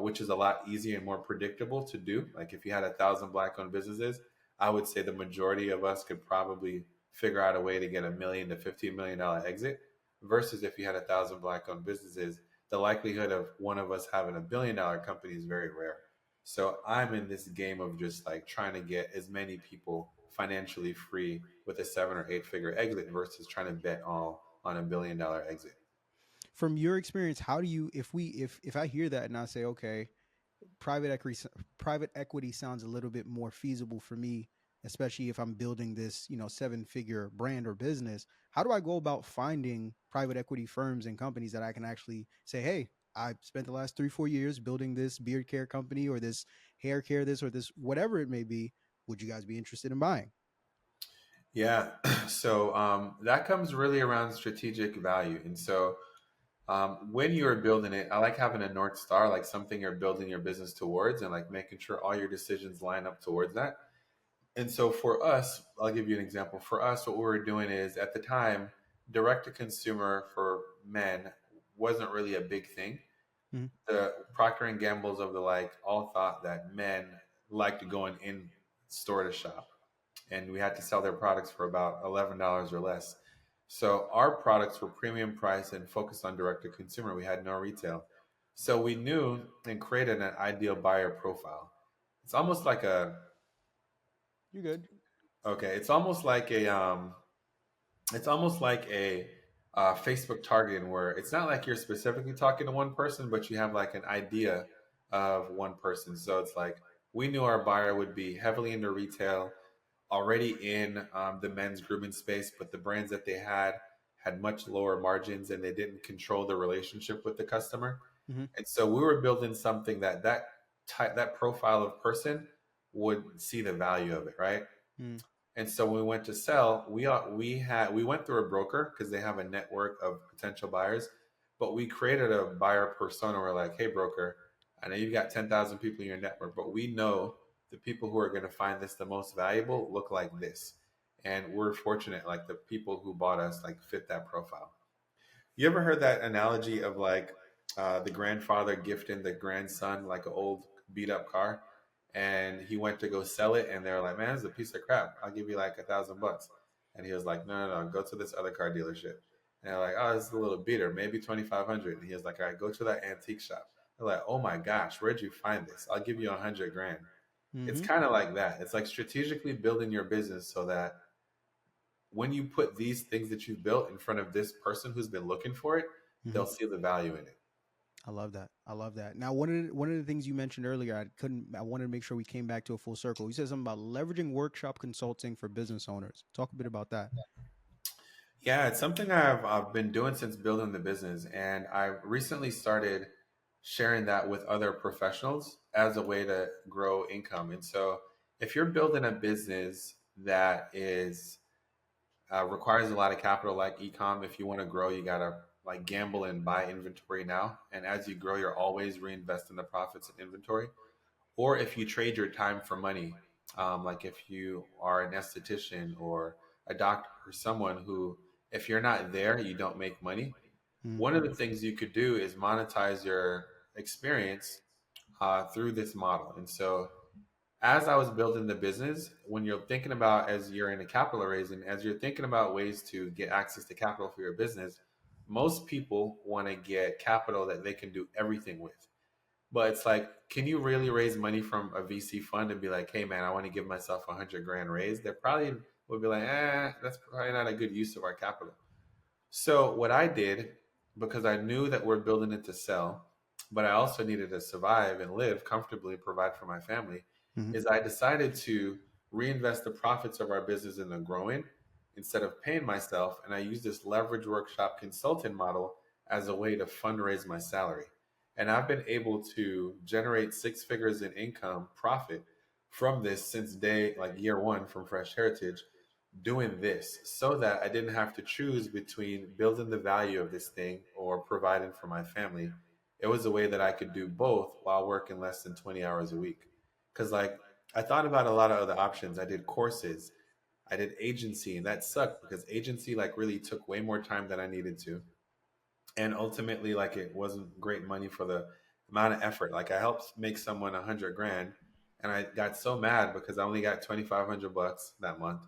which is a lot easier and more predictable to do. Like if you had 1,000 Black-owned businesses, I would say the majority of us could probably figure out a way to get $1 to $15 million exit. Versus if you had 1,000 Black-owned businesses, the likelihood of one of us having $1 billion company is very rare. So I'm in this game of just like trying to get as many people financially free with a 7 or 8 figure exit versus trying to bet all on $1 billion exit. From your experience, how do you, if I hear that and I say, okay, private equity sounds a little bit more feasible for me, especially if I'm building this, 7-figure brand or business. How do I go about finding private equity firms and companies that I can actually say, hey, I spent the last 3-4 years building this beard care company or this hair care, this or this, whatever it may be. Would you guys be interested in buying? Yeah. So that comes really around strategic value. And so when you're building it, I like having a North Star, like something you're building your business towards and like making sure all your decisions line up towards that. And so for us, I'll give you an example. For us, what we were doing is at the time, direct to consumer for men wasn't really a big thing. Mm-hmm. The Procter and Gambles of the like all thought that men liked going in store to shop, and we had to sell their products for about $11 or less. So our products were premium price and focused on direct to consumer. We had no retail. So we knew and created an ideal buyer profile. It's almost like a You're good. okay, it's almost like a Facebook targeting where it's not like you're specifically talking to one person, but you have like an idea of one person. So it's like we knew our buyer would be heavily into retail, already in the men's grooming space, but the brands that they had much lower margins and they didn't control the relationship with the customer. Mm-hmm. And so we were building something that profile of person would see the value of it, right? Mm-hmm. And so when we went to sell, we went through a broker because they have a network of potential buyers, but we created a buyer persona. We're like, hey broker, I know you've got 10,000 people in your network, but we know the people who are going to find this the most valuable look like this. And we're fortunate, like the people who bought us like fit that profile. You ever heard that analogy of like the grandfather gifting the grandson like an old beat up car, and he went to go sell it, and they're like, "Man, it's a piece of crap. I'll give you like $1,000." And he was like, "No, no, no, go to this other car dealership." And they're like, "Oh, this is a little beater, maybe 2,500." And he was like, "All right, go to that antique shop." They're like, "Oh my gosh, where'd you find this? I'll give you 100 grand." It's Mm-hmm. kind of like that. It's like strategically building your business so that when you put these things that you've built in front of this person who's been looking for it, Mm-hmm. they'll see the value in it. I love that. I love that. Now, one of the things you mentioned earlier, I wanted to make sure we came back to a full circle. You said something about leveraging workshop consulting for business owners. Talk a bit about that. Yeah, it's something I've been doing since building the business, and I recently started sharing that with other professionals as a way to grow income. And so, if you're building a business that is requires a lot of capital, like ecom, if you want to grow, you gotta like gamble and buy inventory now. And as you grow, you're always reinvesting the profits in inventory. Or if you trade your time for money, like if you are an esthetician or a doctor or someone who, if you're not there, you don't make money. Mm-hmm. One of the things you could do is monetize your experience through this model. And so, as I was building the business, when you're thinking about as you're in a capital raising, as you're thinking about ways to get access to capital for your business, most people want to get capital that they can do everything with. But it's like, can you really raise money from a VC fund and be like, hey man, I want to give myself 100 grand raise? They probably would be like, that's probably not a good use of our capital. So what I did, because I knew that we're building it to sell, but I also needed to survive and live comfortably, provide for my family, Mm-hmm. is I decided to reinvest the profits of our business in the growing instead of paying myself. And I used this leverage workshop consultant model as a way to fundraise my salary. And I've been able to generate 6 figures in income profit from this since day like year one from Fresh Heritage, doing this so that I didn't have to choose between building the value of this thing or providing for my family. It was a way that I could do both while working less than 20 hours a week. Because, like, I thought about a lot of other options. I did courses, I did agency, and that sucked because agency like really took way more time than I needed to. And ultimately, like it wasn't great money for the amount of effort. Like I helped make someone 100 grand, and I got so mad because I only got 2,500 bucks that month,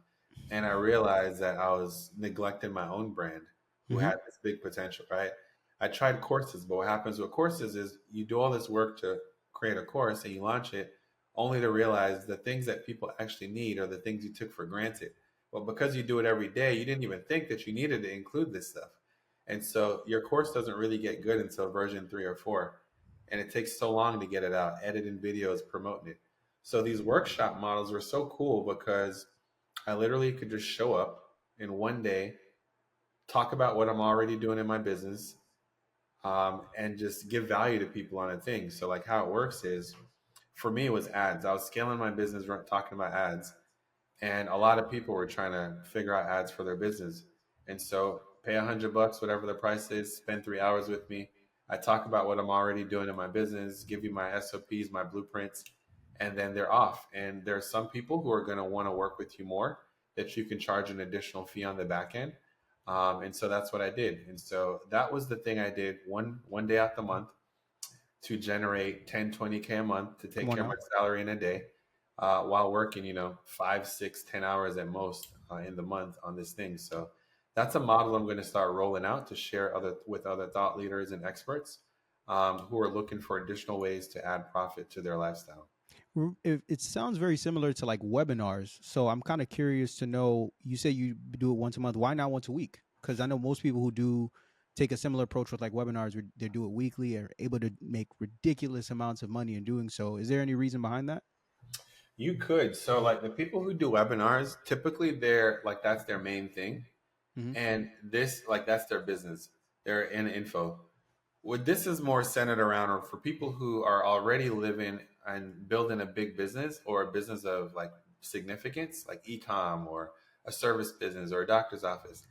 and I realized that I was neglecting my own brand, who Mm-hmm. had this big potential. Right? I tried courses, but what happens with courses is you do all this work to create a course and you launch it, only to realize the things that people actually need are the things you took for granted. Well, because you do it every day, you didn't even think that you needed to include this stuff. And so your course doesn't really get good until version 3 or 4. And it takes so long to get it out, editing videos, promoting it. So these workshop models were so cool because I literally could just show up in one day, talk about what I'm already doing in my business, and just give value to people on a thing. So, like, how it works is for me, it was ads. I was scaling my business, talking about ads, and a lot of people were trying to figure out ads for their business. And so pay 100 bucks, whatever the price is, spend 3 hours with me. I talk about what I'm already doing in my business, give you my SOPs, my blueprints, and then they're off. And there are some people who are going to want to work with you more, that you can charge an additional fee on the back end. And so that's what I did. And so that was the thing I did one day out the month to generate 10, 20K a month to Come take on care of my now. salary in a day, while working, 5, 6, 10 hours at most in the month on this thing. So that's a model I'm going to start rolling out to share with other thought leaders and experts, who are looking for additional ways to add profit to their lifestyle. It sounds very similar to like webinars. So I'm kind of curious to know. You say you do it once a month. Why not once a week? Because I know most people who do take a similar approach with like webinars, where they do it weekly, are able to make ridiculous amounts of money in doing so. Is there any reason behind that? You could. So, like the people who do webinars, typically they're like, that's their main thing. Mm-hmm. And this, like, that's their business. They're in info. What this is more centered around are for people who are already living and building a big business, or a business of like significance, like e-com or a service business or a doctor's office,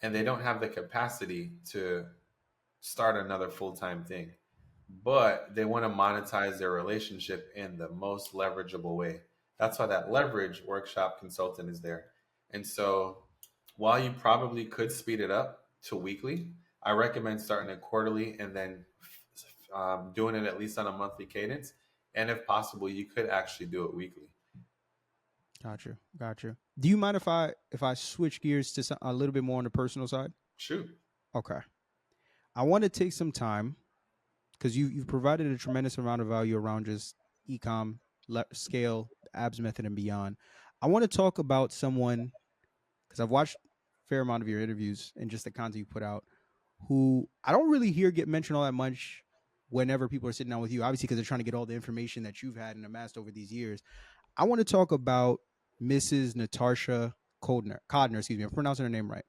and they don't have the capacity to start another full-time thing, but they want to monetize their relationship in the most leverageable way. That's why that leverage workshop consultant is there. And so while you probably could speed it up to weekly, I recommend starting it quarterly and then doing it at least on a monthly cadence. And if possible, you could actually do it weekly. Gotcha. Gotcha. Do you mind if I switch gears to a little bit more on the personal side? Shoot. Okay. I want to take some time because you've provided a tremendous amount of value around just ecom, scale, the abs method, and beyond. I want to talk about someone because I've watched a fair amount of your interviews and just the content you put out, who I don't really hear get mentioned all that much whenever people are sitting down with you, obviously because they're trying to get all the information that you've had and amassed over these years. I want to talk about Mrs. Natasha Codner, excuse me, I'm pronouncing her name right.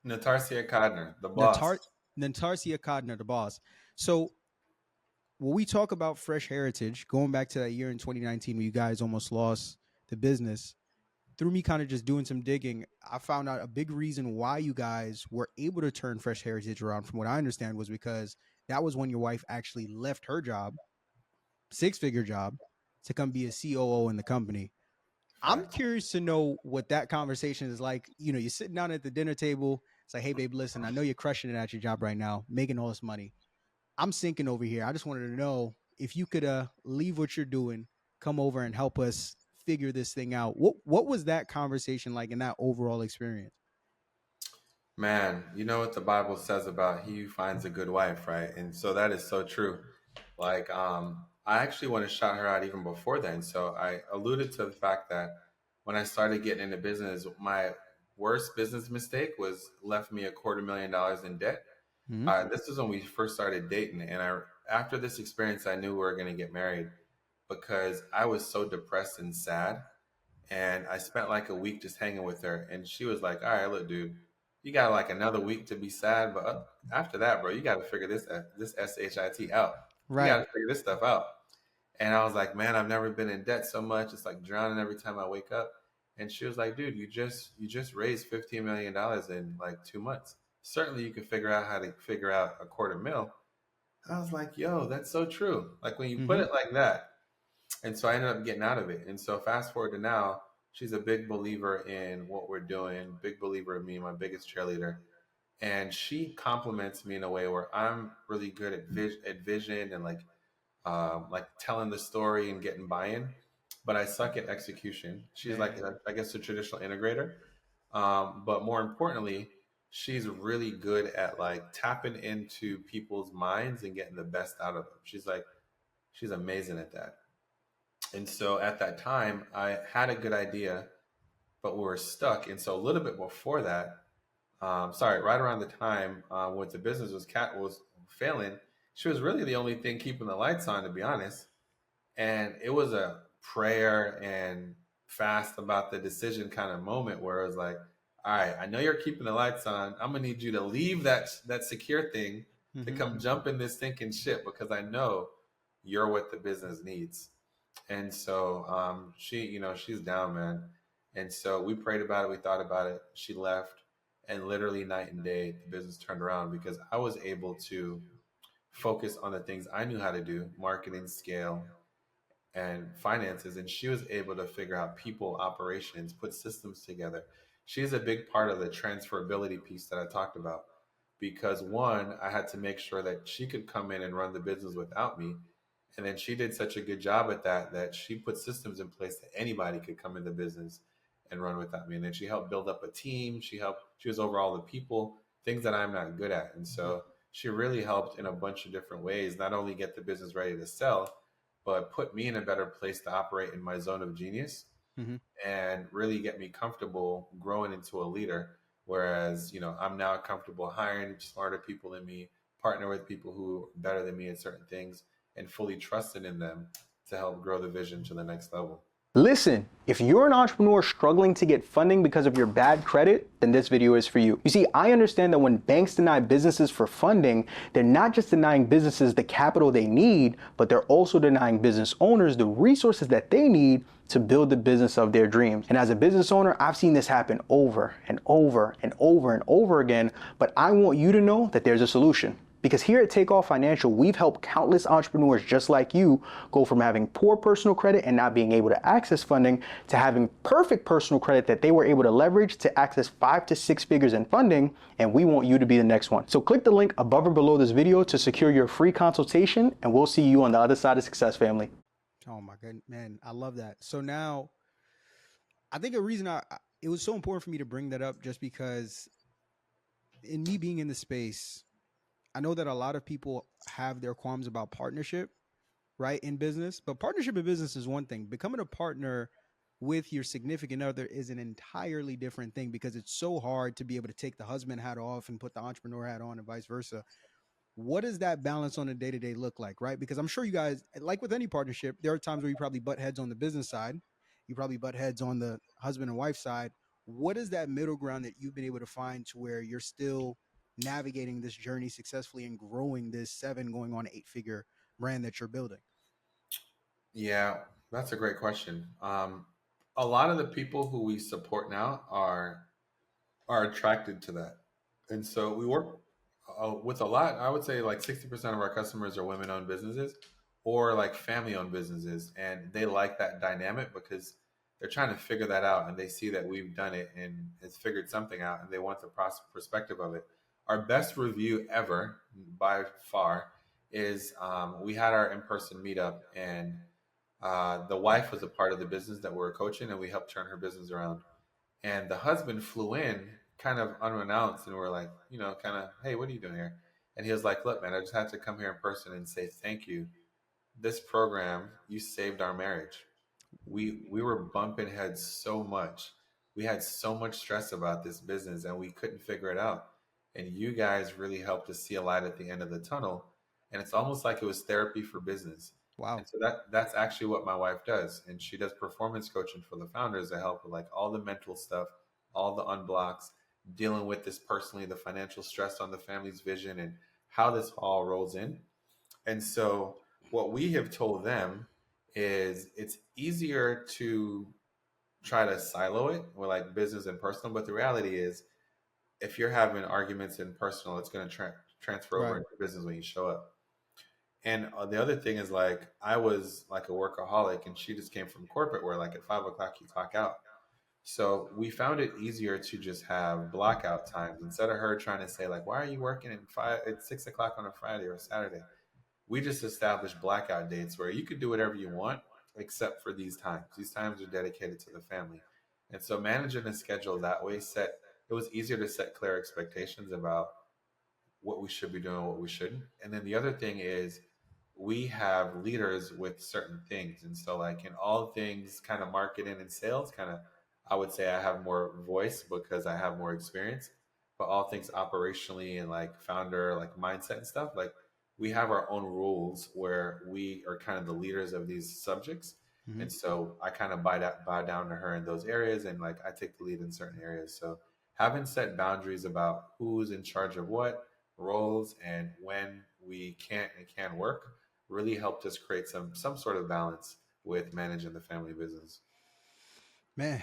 Natarsia Codner, the Natar boss. Natarsia Codner, the boss. So when we talk about Fresh Heritage, going back to that year in 2019 when you guys almost lost the business, through me kind of just doing some digging, I found out a big reason why you guys were able to turn Fresh Heritage around, from what I understand, was because that was when your wife actually left her job, six-figure job, to come be a COO in the company. I'm Facts. curious to know what that conversation is like. You know, you're sitting down at the dinner table. It's like, hey, babe, listen, I know you're crushing it at your job right now, making all this money. I'm sinking over here. I just wanted to know if you could leave what you're doing, come over and help us figure this thing out. What was that conversation like in that overall experience? Man, you know what the Bible says about he who finds a good wife, right? And so that is so true. Like, I actually want to shout her out even before then. So I alluded to the fact that when I started getting into business, my worst business mistake was left me $250,000 in debt. Mm-hmm. This was when we first started dating, and after this experience, I knew we were going to get married because I was so depressed and sad, and I spent like a week just hanging with her, and she was like, "All right, look, dude, you got like another week to be sad, but after that, bro, you got to figure this shit out. You got Right. to figure this stuff out." And I was like, "Man, I've never been in debt so much. It's like drowning every time I wake up." And she was like, "Dude, you just raised $15 million in like 2 months. Certainly, you can figure out how to figure out a quarter mil." I was like, "Yo, that's so true." Like when you put Mm-hmm. it like that. And so I ended up getting out of it. And so fast forward to now, She's a big believer in what we're doing, big believer in me, my biggest cheerleader. And she compliments me in a way where I'm really good at vision and like telling the story and getting buy-in, but I suck at execution. She's like, Man. I guess, a traditional integrator. But more importantly, she's really good at like tapping into people's minds and getting the best out of them. She's amazing at that. And so at that time, I had a good idea, but we were stuck. And so a little bit before that, right around the time when the business was failing, she was really the only thing keeping the lights on, to be honest. And it was a prayer and fast about the decision kind of moment where it was like, all right, I know you're keeping the lights on. I'm gonna need you to leave that secure thing to Mm-hmm. come jump in this sinking ship because I know you're what the business needs. And so she's down, man. And so we prayed about it, we thought about it. She left, and literally night and day, the business turned around because I was able to focus on the things I knew how to do: marketing, scale, and finances. And she was able to figure out people, operations, put systems together. She's a big part of the transferability piece that I talked about because one, I had to make sure that she could come in and run the business without me. And then she did such a good job at that she put systems in place that anybody could come in the business and run without me. And then she helped build up a team. She was over all the people, things that I'm not good at. And so she really helped in a bunch of different ways, not only get the business ready to sell, but put me in a better place to operate in my zone of genius Mm-hmm. and really get me comfortable growing into a leader. Whereas, I'm now comfortable hiring smarter people than me, partner with people who are better than me at certain things, and fully trusting in them to help grow the vision to the next level. Listen, if you're an entrepreneur struggling to get funding because of your bad credit, then this video is for you. You see, I understand that when banks deny businesses for funding, they're not just denying businesses the capital they need, but they're also denying business owners the resources that they need to build the business of their dreams. And as a business owner, I've seen this happen over and over and over and over again, but I want you to know that there's a solution. Because here at Takeoff Financial, we've helped countless entrepreneurs just like you go from having poor personal credit and not being able to access funding to having perfect personal credit that they were able to leverage to access 5 to 6 figures in funding, and we want you to be the next one. So click the link above or below this video to secure your free consultation, and we'll see you on the other side of success, family. Oh my goodness, man, I love that. So now, I think a reason it was so important for me to bring that up just because in me being in the space, I know that a lot of people have their qualms about partnership, right, in business. But partnership in business is one thing. Becoming a partner with your significant other is an entirely different thing because it's so hard to be able to take the husband hat off and put the entrepreneur hat on and vice versa. What does that balance on a day-to-day look like, right? Because I'm sure you guys, like with any partnership, there are times where you probably butt heads on the business side, you probably butt heads on the husband and wife side. What is that middle ground that you've been able to find to where you're still navigating this journey successfully and growing this 7 going on 8-figure brand that you're building? Yeah, that's a great question. A lot of the people who we support now are attracted to that, and so we work with a lot. I would say like 60% of our customers are women-owned businesses or like family-owned businesses, and they like that dynamic because they're trying to figure that out, and they see that we've done it and it's figured something out, and they want the perspective of it. Our best review ever, by far, is we had our in-person meetup, and the wife was a part of the business that we were coaching, and we helped turn her business around. And the husband flew in kind of unannounced, and we're like, kind of, hey, what are you doing here? And he was like, look, man, I just had to come here in person and say thank you. This program, you saved our marriage. We were bumping heads so much. We had so much stress about this business, and we couldn't figure it out. And you guys really helped us see a light at the end of the tunnel. And it's almost like it was therapy for business. Wow. And so that's actually what my wife does. And she does performance coaching for the founders to help with like all the mental stuff, all the unblocks, dealing with this personally, the financial stress on the family's vision and how this all rolls in. And so what we have told them is it's easier to try to silo it with like business and personal, but the reality is if you're having arguments in personal, it's going to transfer over Right. into business when you show up. And the other thing is like I was like a workaholic, and she just came from corporate where like at 5 o'clock you clock out. So we found it easier to just have blackout times instead of her trying to say like, "Why are you working at 6 o'clock on a Friday or Saturday?" We just established blackout dates where you could do whatever you want except for these times. These times are dedicated to the family. And so managing the schedule that way set it was easier to set clear expectations about what we should be doing and what we shouldn't. And then the other thing is we have leaders with certain things. And so like in all things kind of marketing and sales, kind of I would say I have more voice because I have more experience. But all things operationally and like founder, like mindset and stuff, like we have our own rules where we are kind of the leaders of these subjects. Mm-hmm. And so I kind of bow down to her in those areas and like I take the lead in certain areas. So having set boundaries about who's in charge of what roles and when we can't and can work really helped us create some sort of balance with managing the family business. Man,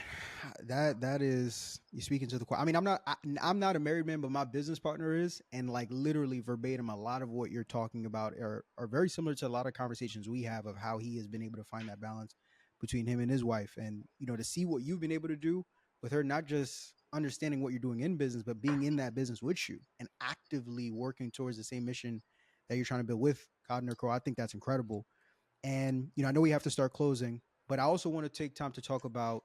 that is you speaking to the core. I mean, I'm not a married man, but my business partner is, and like literally verbatim, a lot of what you're talking about are very similar to a lot of conversations we have of how he has been able to find that balance between him and his wife, and to see what you've been able to do with her, not just understanding what you're doing in business, but being in that business with you and actively working towards the same mission that you're trying to build with Codner Co. I think that's incredible. And I know we have to start closing, but I also want to take time to talk about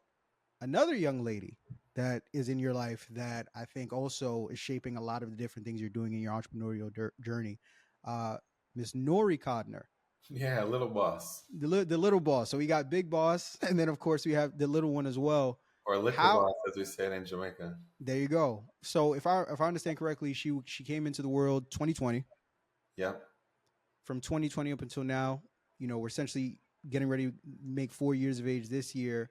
another young lady that is in your life that I think also is shaping a lot of the different things you're doing in your entrepreneurial journey. Uh, Miss Nori Codner, Yeah, little boss the little boss. So we got Big Boss, and then of course we have the little one as well. or liquor How? boss, as we said in Jamaica. There you go. So if I understand correctly, she came into the world 2020. Yep. From 2020 up until now, we're essentially getting ready to make 4 years of age this year.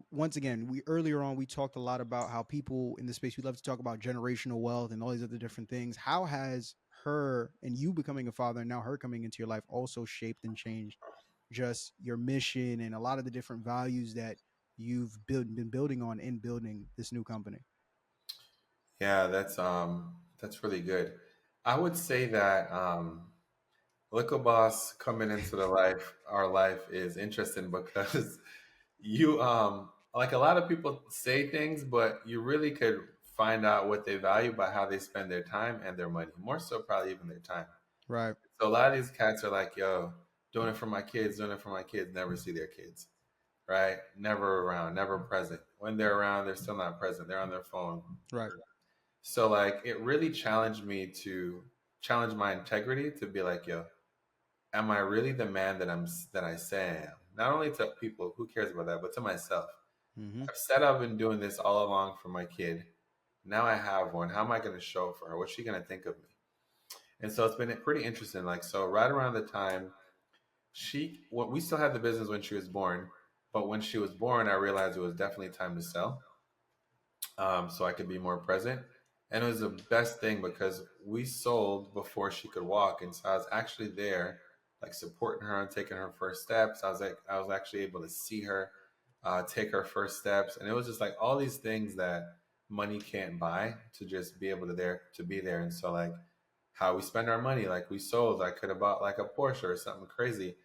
Once again, we earlier on we talked a lot about how people in the space we love to talk about generational wealth and all these other different things. How has her and you becoming a father and now her coming into your life also shaped and changed just your mission and a lot of the different values that you've been building on in building this new company? Yeah, that's really good. I would say that liquor boss coming into our life is interesting because you like a lot of people say things, but you really could find out what they value by how they spend their time and their money, more so probably even their time. Right. So a lot of these cats are like, yo, doing it for my kids, doing it for my kids, never see their kids, right? Never around, never present. When they're around, they're still not present. They're on their phone. Right. So like it really challenged me to challenge my integrity to be like, yo, am I really the man that I say I am? Not only to people, who cares about that, but to myself. Mm-hmm. I've said I've been doing this all along for my kid. Now I have one. How am I going to show up for her? What's she going to think of me? And so it's been pretty interesting. Like, so right around the time we still had the business when she was born, but when she was born, I realized it was definitely time to sell, so I could be more present. And it was the best thing because we sold before she could walk, and so I was actually there, like supporting her and taking her first steps. I was actually able to see her take her first steps, and it was just like all these things that money can't buy to just be able to be there. And so like how we spend our money, like we sold, I could have bought like a Porsche or something crazy.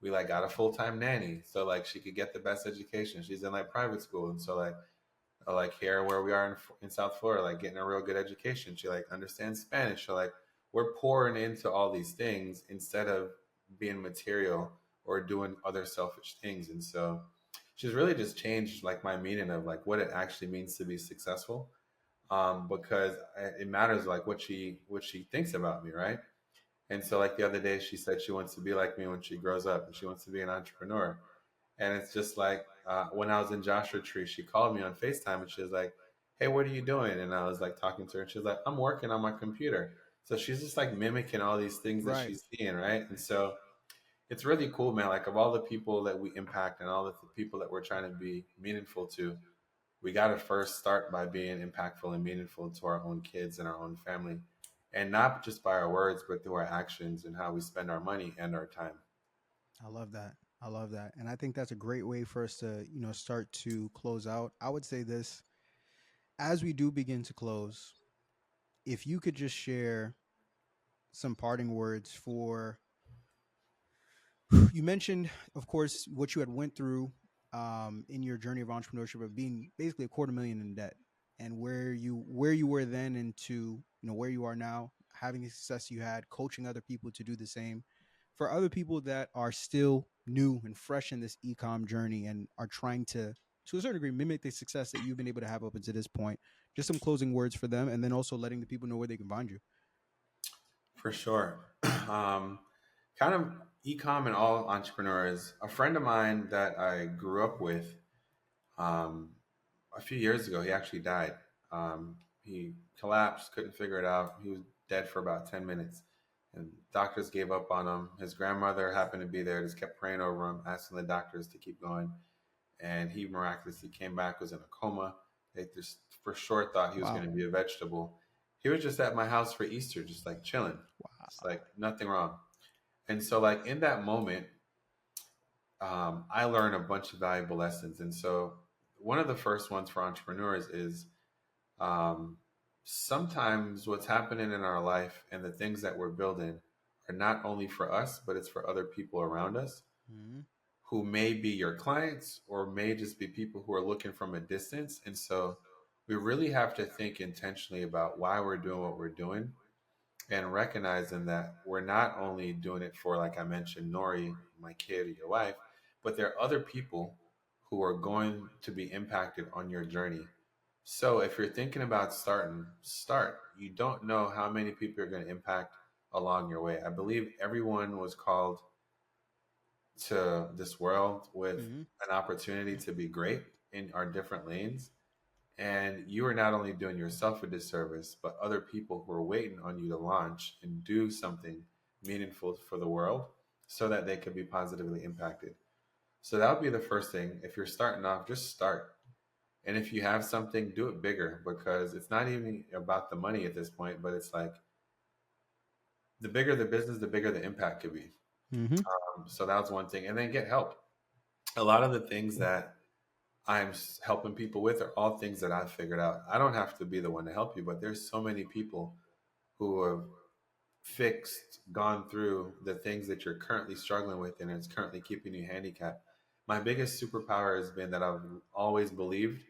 We like got a full time nanny, so like she could get the best education. She's in like private school, and so like here where we are in South Florida, like getting a real good education. She like understands Spanish. So like we're pouring into all these things instead of being material or doing other selfish things. And so she's really just changed like my meaning of like what it actually means to be successful. Because it matters like what she thinks about me, right? And so like the other day she said she wants to be like me when she grows up and she wants to be an entrepreneur. And it's just like when I was in Joshua Tree, she called me on FaceTime and she was like, "Hey, what are you doing?" And I was like talking to her and she was like, "I'm working on my computer." So she's just like mimicking all these things that Right. she's seeing, right? And so it's really cool, man. Like of all the people that we impact and all the people that we're trying to be meaningful to, we got to first start by being impactful and meaningful to our own kids and our own family. And not just by our words, but through our actions and how we spend our money and our time. I love that. I love that. And I think that's a great way for us to, start to close out. I would say this as we do begin to close, if you could just share some parting words for you mentioned, of course, what you had went through in your journey of entrepreneurship of being basically $250,000 in debt, and where you were then into where you are now, having the success you had, coaching other people to do the same. For other people that are still new and fresh in this e-com journey and are trying to a certain degree mimic the success that you've been able to have up until this point, just some closing words for them, and then also letting the people know where they can find you. For sure. um, Kind of e-com and all entrepreneurs. A friend of mine that I grew up with, um, a few years ago, he actually died. He collapsed, couldn't figure it out. He was dead for about 10 minutes. And doctors gave up on him. His grandmother happened to be there, just kept praying over him, asking the doctors to keep going. And he miraculously came back, was in a coma. They just for sure thought he was Wow. going to be a vegetable. He was just at my house for Easter, just like chilling. It's Wow. like nothing wrong. And so, like in that moment, I learned a bunch of valuable lessons. And so, one of the first ones for entrepreneurs is um, sometimes what's happening in our life and the things that we're building are not only for us, but it's for other people around us Mm-hmm. who may be your clients or may just be people who are looking from a distance. And so, we really have to think intentionally about why we're doing what we're doing and recognizing that we're not only doing it for, like I mentioned, Nori, my kid, or your wife, but there are other people who are going to be impacted on your journey. So if you're thinking about starting, start. You don't know how many people you're going to impact along your way. I believe everyone was called to this world with Mm-hmm. an opportunity to be great in our different lanes. And you are not only doing yourself a disservice, but other people who are waiting on you to launch and do something meaningful for the world so that they can be positively impacted. So that would be the first thing. If you're starting off, just start. And if you have something, do it bigger because it's not even about the money at this point, but it's like the bigger the business, the bigger the impact could be. Mm-hmm. So that was one thing. And then get help. A lot of the things that helping people with are all things that I've figured out. I don't have to be the one to help you, but there's so many people who have gone through the things that you're currently struggling with and it's currently keeping you handicapped. My biggest superpower has been that I've always believed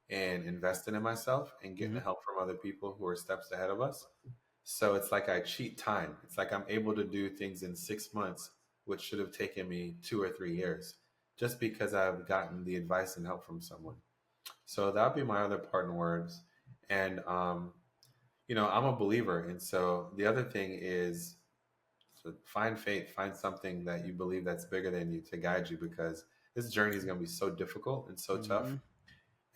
in investing in myself and getting Mm-hmm. the help from other people who are steps ahead of us. So it's like I cheat time. It's like I'm able to do things in 6 months, which should have taken me 2 or 3 years, just because I've gotten the advice and help from someone. So that would be my other parting words. And, I'm a believer. And so the other thing is to find faith, find something that you believe that's bigger than you to guide you because this journey is going to be so difficult and so tough. Mm-hmm.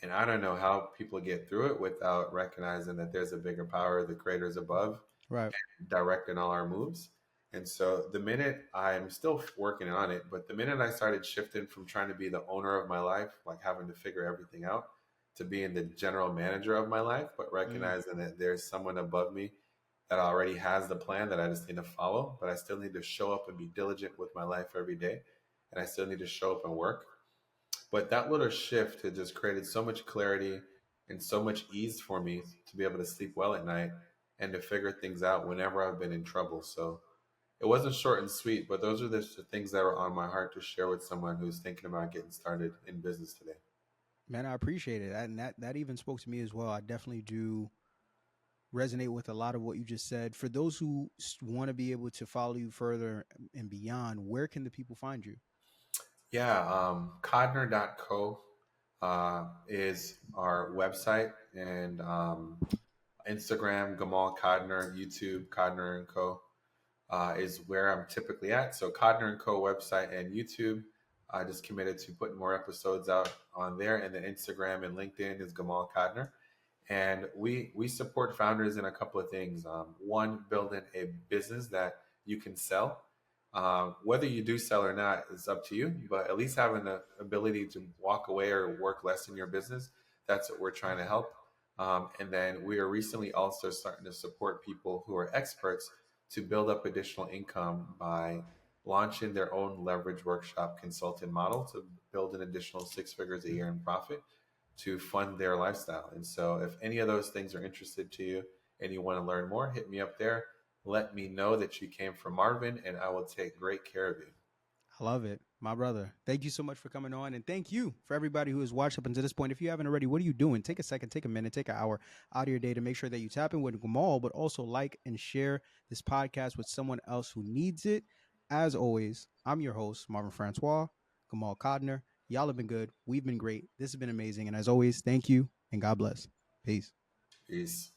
And I don't know how people get through it without recognizing that there's a bigger power, the creator's above, Right. directing all our moves. And so the minute I'm still working on it, but the minute I started shifting from trying to be the owner of my life, like having to figure everything out, to being the general manager of my life, but Mm. recognizing that there's someone above me that already has the plan that I just need to follow, but I still need to show up and be diligent with my life every day. And I still need to show up and work. But that little shift had just created so much clarity and so much ease for me to be able to sleep well at night and to figure things out whenever I've been in trouble. So it wasn't short and sweet, but those are the things that were on my heart to share with someone who's thinking about getting started in business today. Man, I appreciate it. And that even spoke to me as well. I definitely do resonate with a lot of what you just said. For those who want to be able to follow you further and beyond, where can the people find you? Yeah, Codner.co is our website, and Instagram, Gamal Codner, YouTube, Codner and Co. Is where I'm typically at. So Codner and Co. website and YouTube. I just committed to putting more episodes out on there, and then Instagram and LinkedIn is Gamal Codner. And we support founders in a couple of things. One, building a business that you can sell. Whether you do sell or not is up to you, but at least having the ability to walk away or work less in your business, that's what we're trying to help. And then we are recently also starting to support people who are experts to build up additional income by launching their own leverage workshop consultant model to build an additional 6 figures a year in profit to fund their lifestyle. And so if any of those things are interested to you and you want to learn more, hit me up there. Let me know that you came from Marvin and I will take great care of you. I love it, my brother. Thank you so much for coming on, and thank you for everybody who has watched up until this point. If you haven't already, what are you doing? Take a second, take a minute, take an hour out of your day to make sure that you tap in with Gamal, but also like and share this podcast with someone else who needs it. As always, I'm your host, Marvin Francois, Gamal Codner. Y'all have been good. We've been great. This has been amazing. And as always, thank you and God bless. Peace. Peace.